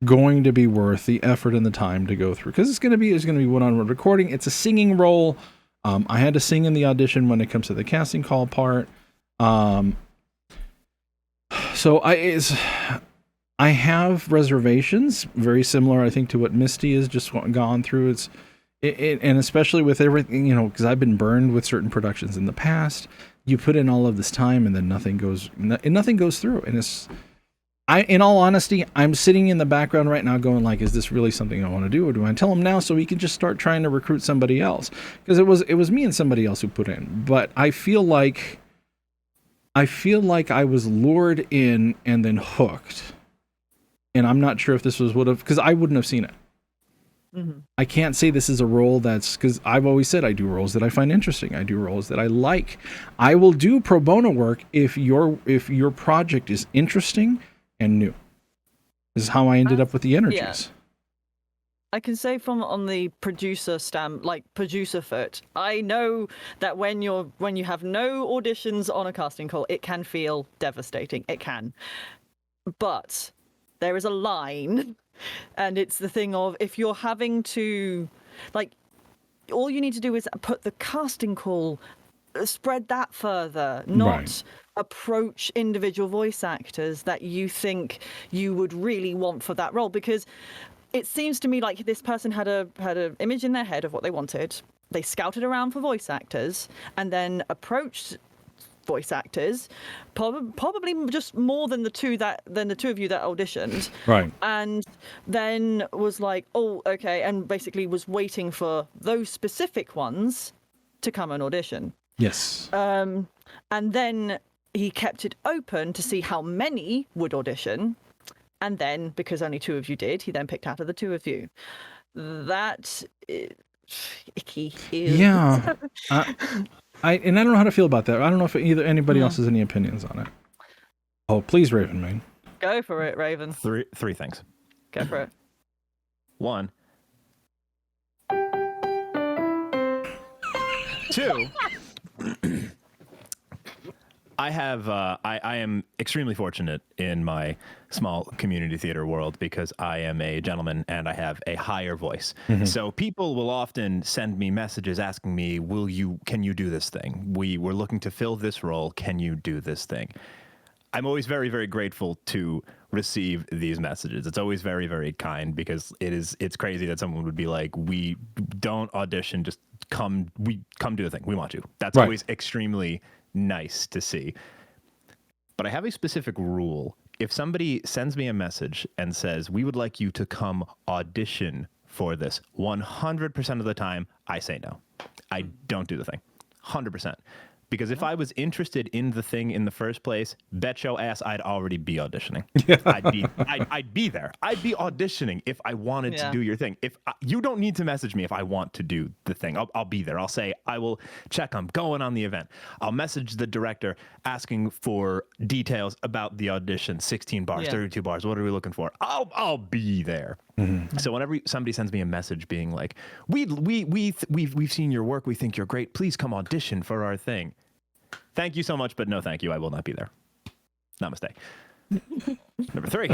going to be worth the effort and the time to go through? Because it's gonna be one-on-one recording. It's a singing role. I had to sing in the audition when it comes to the casting call part. So I have reservations, very similar, I think, to what Misty has just gone through. And especially with everything, because I've been burned with certain productions in the past. You put in all of this time, and then nothing goes through. And in all honesty, I'm sitting in the background right now, going like, is this really something I want to do, or do I tell him now so he can just start trying to recruit somebody else? Because it was me and somebody else who put in, but I feel like I was lured in and then hooked. And I'm not sure if this was because I wouldn't have seen it. Mm-hmm. I can't say this is a role because I've always said I do roles that I find interesting. I do roles that I like. I will do pro bono work if your project is interesting and new. This is how I ended up with the energies. Yeah. I can say on the producer producer foot, I know that when you have no auditions on a casting call, it can feel devastating. It can. But there is a line, and it's the thing of, if you're having to, all you need to do is put the casting call, spread that further, not approach individual voice actors that you think you would really want for that role. Because it seems to me like this person had an image in their head of what they wanted. They scouted around for voice actors and then approached voice actors, probably just more than the two of you that auditioned, right? And then was like, oh, okay, and basically was waiting for those specific ones to come and audition. Yes. And then he kept it open to see how many would audition, and then because only 2 of you did, he then picked out of the 2 of you. That icky. Yeah. I don't know how to feel about that. I don't know if anybody else has any opinions on it. Oh, please, Ravenmane. Go for it, Raven. Three things. Go for it. 1. 2. I am extremely fortunate in my small community theater world because I am a gentleman and I have a higher voice. Mm-hmm. So people will often send me messages asking me, can you do this thing? We're looking to fill this role. Can you do this thing? I'm always very, very grateful to receive these messages. It's always very, very kind because it's crazy that someone would be like, we don't audition, just come do the thing. We want you. That's always extremely nice to see. But I have a specific rule. If somebody sends me a message and says, we would like you to come audition for this, 100% of the time, I say no. I don't do the thing. 100%. Because if I was interested in the thing in the first place, bet your ass I'd already be auditioning. Yeah. I'd be there. I'd be auditioning if I wanted to do your thing. You don't need to message me if I want to do the thing. I'll be there. I'll say, I will check I'm going on the event. I'll message the director asking for details about the audition, 16 bars, 32 bars, what are we looking for? I'll be there. Mm-hmm. So whenever somebody sends me a message being like, we've seen your work, we think you're great, please come audition for our thing. Thank you so much, but no thank you. I will not be there. Namaste. Number 3.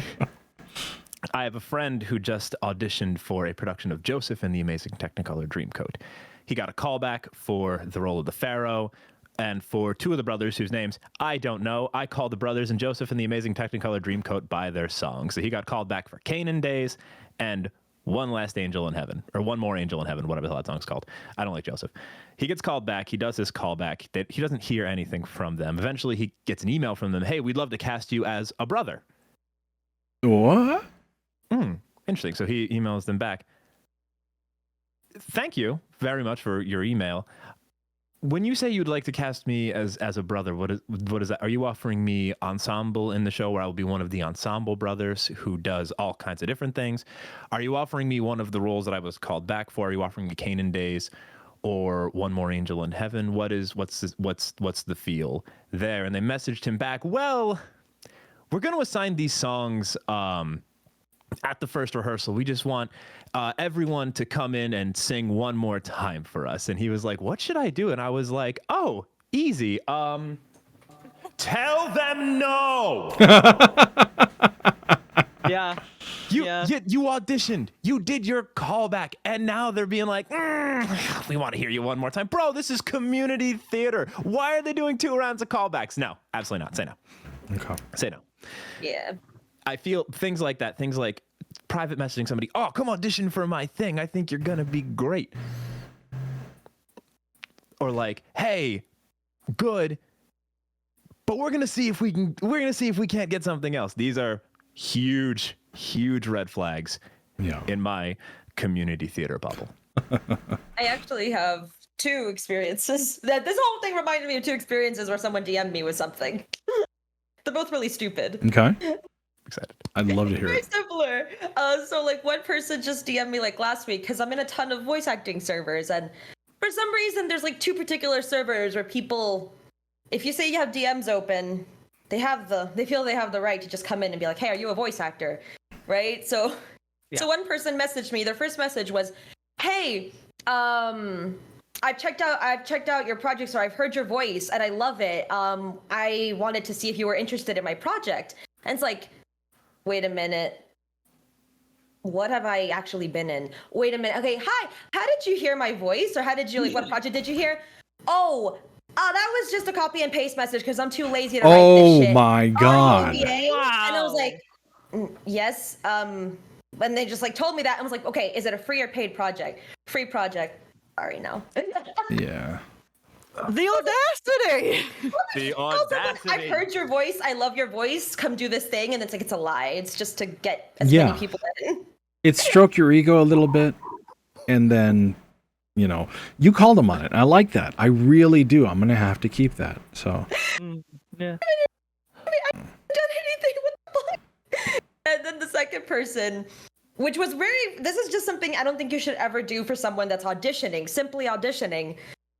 I have a friend who just auditioned for a production of Joseph and the Amazing Technicolor Dreamcoat. He got a callback for the role of the Pharaoh. And for two of the brothers whose names I don't know, I call the brothers and Joseph and the Amazing Technicolor Dreamcoat by their song. So he got called back for Canaan Days and One Last Angel in Heaven, or One More Angel in Heaven, whatever the hell that song's called. I don't like Joseph. He gets called back. He does his callback. He doesn't hear anything from them. Eventually, he gets an email from them. Hey, we'd love to cast you as a brother. What? Interesting. So he emails them back. Thank you very much for your email. When you say you'd like to cast me as a brother, what is that? Are you offering me ensemble in the show where I will be one of the ensemble brothers who does all kinds of different things? Are you offering me one of the roles that I was called back for? Are you offering me Canaan Days or One More Angel in Heaven? What's the feel there? And they messaged him back, well, we're going to assign these songs at the first rehearsal. We just want everyone to come in and sing one more time for us. And he was like, what should I do? And I was like, oh, easy. Tell them no. Yeah. You auditioned. You did your callback. And now they're being like, we want to hear you one more time. Bro, this is community theater. Why are they doing 2 rounds of callbacks? No, absolutely not. Say no. Okay. Say no. Yeah. I feel things like that, things like private messaging somebody, oh, come audition for my thing. I think you're going to be great. Or like, hey, good, but we're going to see if we can't get something else. These are huge, huge red flags in my community theater bubble. I actually have 2 experiences. This whole thing reminded me of 2 experiences where someone DM'd me with something. They're both really stupid. Okay. Excited. I'd love to hear Very it. similar. So like one person just DM'd me like last week because I'm in a ton of voice acting servers, and for some reason there's like 2 particular servers where people, if you say you have DMs open, they feel they have the right to just come in and be like, hey, are you a voice actor? Right? So one person messaged me. Their first message was, hey, I've checked out your projects, or I've heard your voice and I love it. I wanted to see if you were interested in my project. And it's like, wait a minute. What have I actually been in? Wait a minute. Okay, hi. How did you hear my voice? Or how did you, like, what project did you hear? Oh, that was just a copy and paste message because I'm too lazy to write this shit. Oh my god. Wow. And I was like, yes. And they just like told me that. And I was like, okay, is it a free or paid project? Free project. Sorry, no. Yeah. The audacity! The audacity! I've heard your voice. I love your voice. Come do this thing, and it's like it's a lie. It's just to get as many people in. It's stroke your ego a little bit, and then, you called them on it. I like that. I really do. I'm gonna have to keep that. So. Yeah. I mean, I haven't done anything with the book. And then the second person, which was this is just something I don't think you should ever do for someone that's auditioning, simply auditioning.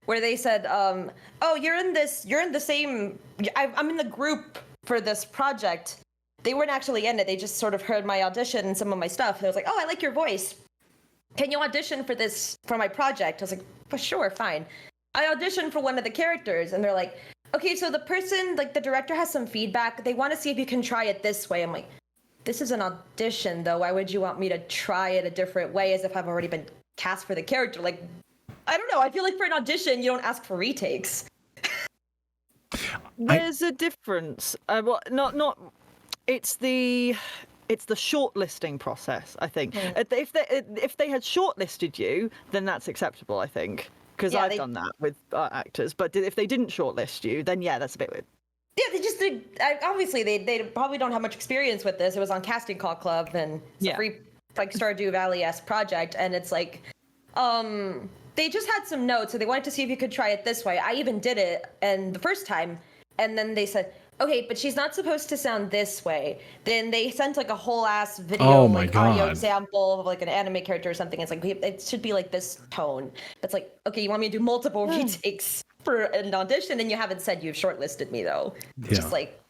Where they said, oh, you're in the same, I'm in the group for this project. They weren't actually in it. They just sort of heard my audition and some of my stuff. And I was like, oh, I like your voice. Can you audition for my project? I was like, for sure, fine. I auditioned for one of the characters, and they're like, okay, so the person, like the director has some feedback. They want to see if you can try it this way. I'm like, this is an audition, though. Why would you want me to try it a different way as if I've already been cast for the character? Like, I don't know. I feel like for an audition, you don't ask for retakes. There's a difference. Well, not. It's the shortlisting process, I think. If they had shortlisted you, then that's acceptable, I think, because I've done that with actors. But if they didn't shortlist you, then that's a bit weird. Yeah, they just did. Obviously, they probably don't have much experience with this. It was on Casting Call Club, and it's a free like Stardew Valley-esque project, and it's like, they just had some notes, so they wanted to see if you could try it this way. I even did it, and the first time, and then they said, okay, but she's not supposed to sound this way. Then they sent like a whole ass video, audio example of like an anime character or something. It's like, it should be like this tone. It's like, okay, you want me to do multiple retakes for an audition, and you haven't said you've shortlisted me though. Just like,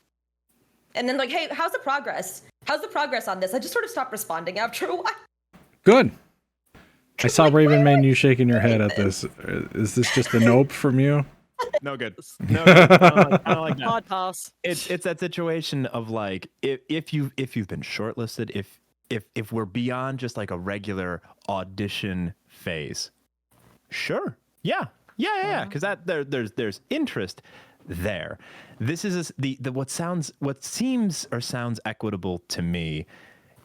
and then like, hey, how's the progress? How's the progress on this? I just sort of stopped responding after a while. Good. I saw Ravenmane, you shaking your head at this. Is this just a nope from you? No good. No good. I don't like that. Hard pass. It's that situation of like, if you've been shortlisted, if we're beyond just like a regular audition phase, sure, yeah, Yeah, because there's interest there. This is what seems or sounds equitable to me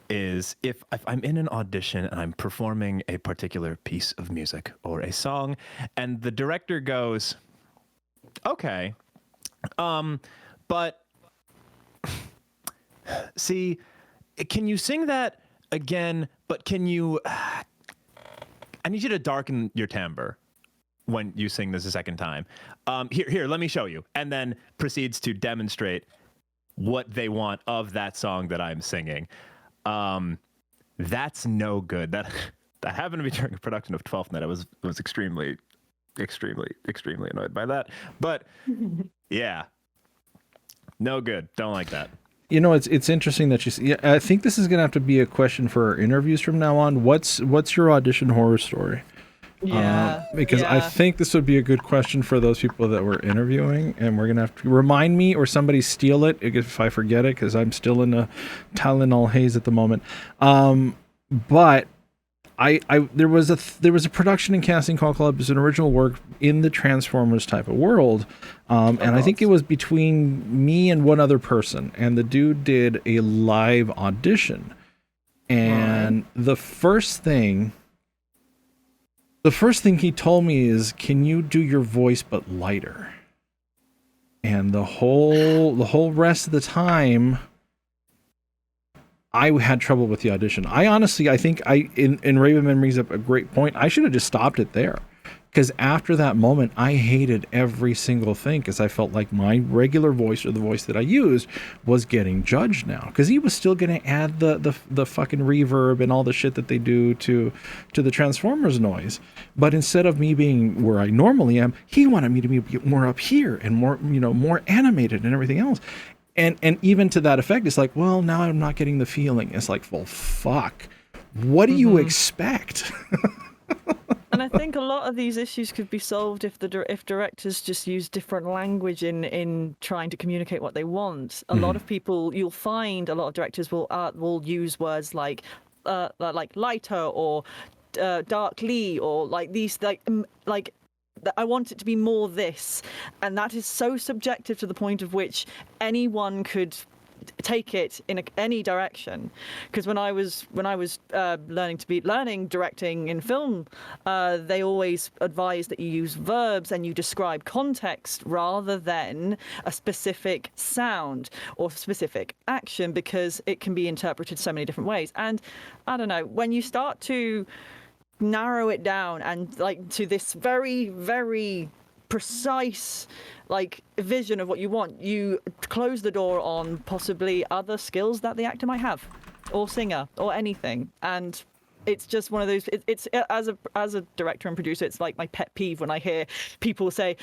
is if I'm in an audition and I'm performing a particular piece of music or a song, and the director goes, "Okay, but see, can you sing that again? But can you? I need you to darken your timbre when you sing this a second time. Here, let me show you." And then proceeds to demonstrate what they want of that song that I'm singing. That's no good. That happened to be during a production of 12th Night. I was extremely annoyed by that. But yeah, no good. Don't like that. You know, it's interesting that you. Yeah, I think this is gonna have to be a question for our interviews from now on. What's your audition horror story? Yeah. Because I think this would be a good question for those people that we're interviewing, and we're gonna have to remind me or somebody steal it if I forget it, because I'm still in a Tylenol haze at the moment. But there was a production and casting call club. It was an original work in the Transformers type of world, and I think it was between me and one other person, and the dude did a live audition, and the first thing he told me is, "Can you do your voice but lighter?" And the whole rest of the time, I had trouble with the audition. I think in Ravenmane brings up a great point. I should have just stopped it there, because after that moment, I hated every single thing, because I felt like my regular voice, or the voice that I used, was getting judged now, because he was still going to add the fucking reverb and all the shit that they do to the Transformers noise. But instead of me being where I normally am, he wanted me to be more up here and more animated and everything else. And even to that effect, it's like, well, now I'm not getting the feeling. It's like, well, fuck. What do you expect? And I think a lot of these issues could be solved if directors just use different language in trying to communicate what they want. A lot of people, you'll find a lot of directors will use words like lighter or darkly, or like these like I want it to be more this, and that is so subjective to the point of which anyone could take it in any direction. Because when I was learning directing in film, they always advise that you use verbs and you describe context rather than a specific sound or specific action, because it can be interpreted so many different ways. And I don't know, when you start to narrow it down and like to this very, very precise vision of what you want, you close the door on possibly other skills that the actor might have, or singer, or anything. And it's just one of those, it's as a director and producer, it's like my pet peeve when I hear people say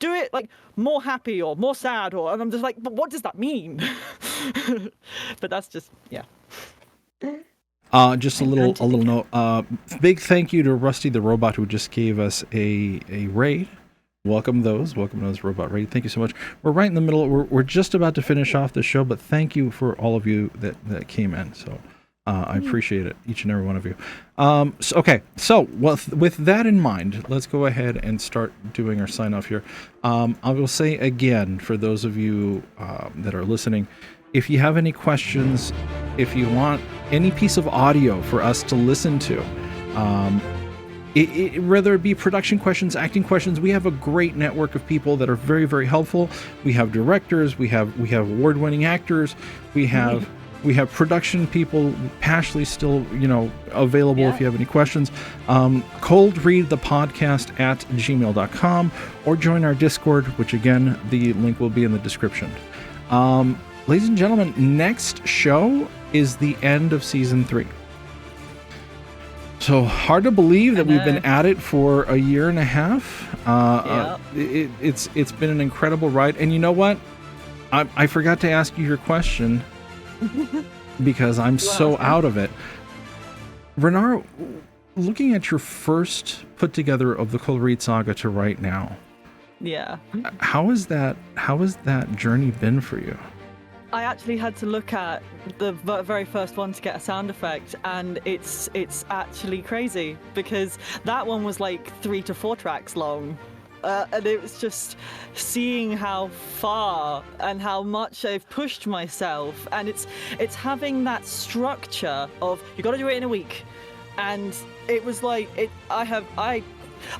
do it more happy or more sad, and I'm just like, but what does that mean? But that's just, yeah. Just a little note. Big thank you to Rusty the Robot, who just gave us a raid. Welcome those Robot raid. Thank you so much. We're right in the middle. We're just about to finish off the show, but thank you for all of you that came in. So I appreciate it, each and every one of you. So with that in mind, let's go ahead and start doing our sign off here. I will say again, for those of you that are listening, if you have any questions, if you want any piece of audio for us to listen to, whether it be production questions, acting questions, we have a great network of people that are very, very helpful. We have directors, we have award-winning actors, we have production people. Pashley's still available if you have any questions. ColdReadthePodcast at gmail.com, or join our Discord, which again, the link will be in the description. Ladies and gentlemen, next show is the end of season 3. So hard to believe that we've been at it for a year and a half. It's been an incredible ride. And you know what? I forgot to ask you your question because I'm so out of it. Renara, looking at your first put together of the Cold Read saga to right now, how has that journey been for you? I actually had to look at the very first one to get a sound effect, and it's actually crazy, because that one was like 3 to 4 tracks long, and it was just seeing how far and how much I've pushed myself, and it's having that structure of you got to do it in a week, and it was like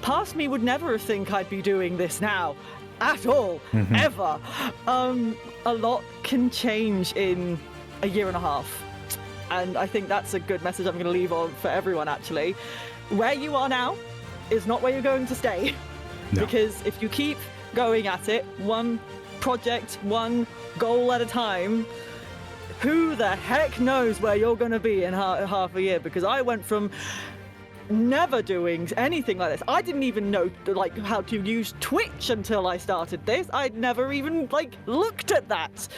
past me would never think I'd be doing this now at all, ever. A lot can change in a year and a half, and I think that's a good message I'm going to leave on for everyone. Actually, where you are now is not where you're going to stay. No. Because if you keep going at it, one project, one goal at a time, who the heck knows where you're going to be in half a year? Because I went from never doing anything like this. I didn't even know like how to use Twitch until I started this. I'd never even like looked at that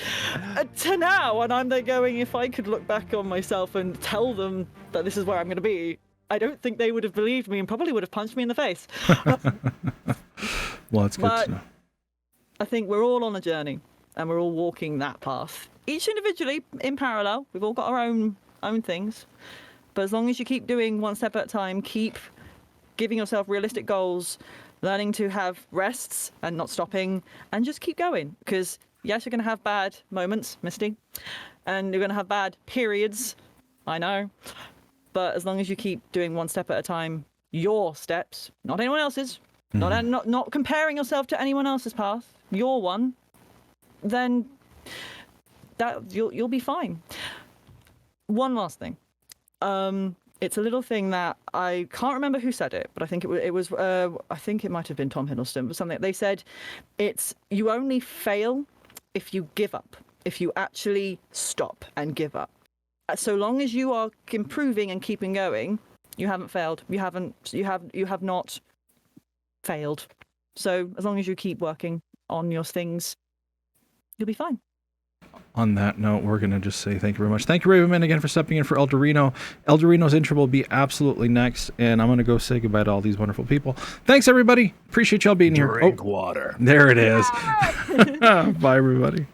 to now, and I'm there going, if I could look back on myself and tell them that this is where I'm going to be, I don't think they would have believed me and probably would have punched me in the face. Well, it's good to know. I think we're all on a journey and we're all walking that path. Each individually, in parallel, we've all got our own things. But as long as you keep doing one step at a time, keep giving yourself realistic goals, learning to have rests and not stopping, and just keep going. Because yes, you're going to have bad moments, Misty, and you're going to have bad periods, I know. But as long as you keep doing one step at a time, your steps, not anyone else's, not comparing yourself to anyone else's path, your one, then that you'll be fine. One last thing. It's a little thing that I can't remember who said it, but I think it was I think it might have been Tom Hiddleston, but something they said, it's you only fail if you give up, if you actually stop and give up. So long as you are improving and keeping going, you haven't failed. You have not failed. So as long as you keep working on your things, you'll be fine. On that note, we're going to just say thank you very much. Thank you, Ravenmane, again for stepping in for Eldurrino. Eldurrino's intro will be absolutely next, and I'm going to go say goodbye to all these wonderful people. Thanks, everybody. Appreciate y'all being here. Drink water. There it is. Bye, everybody.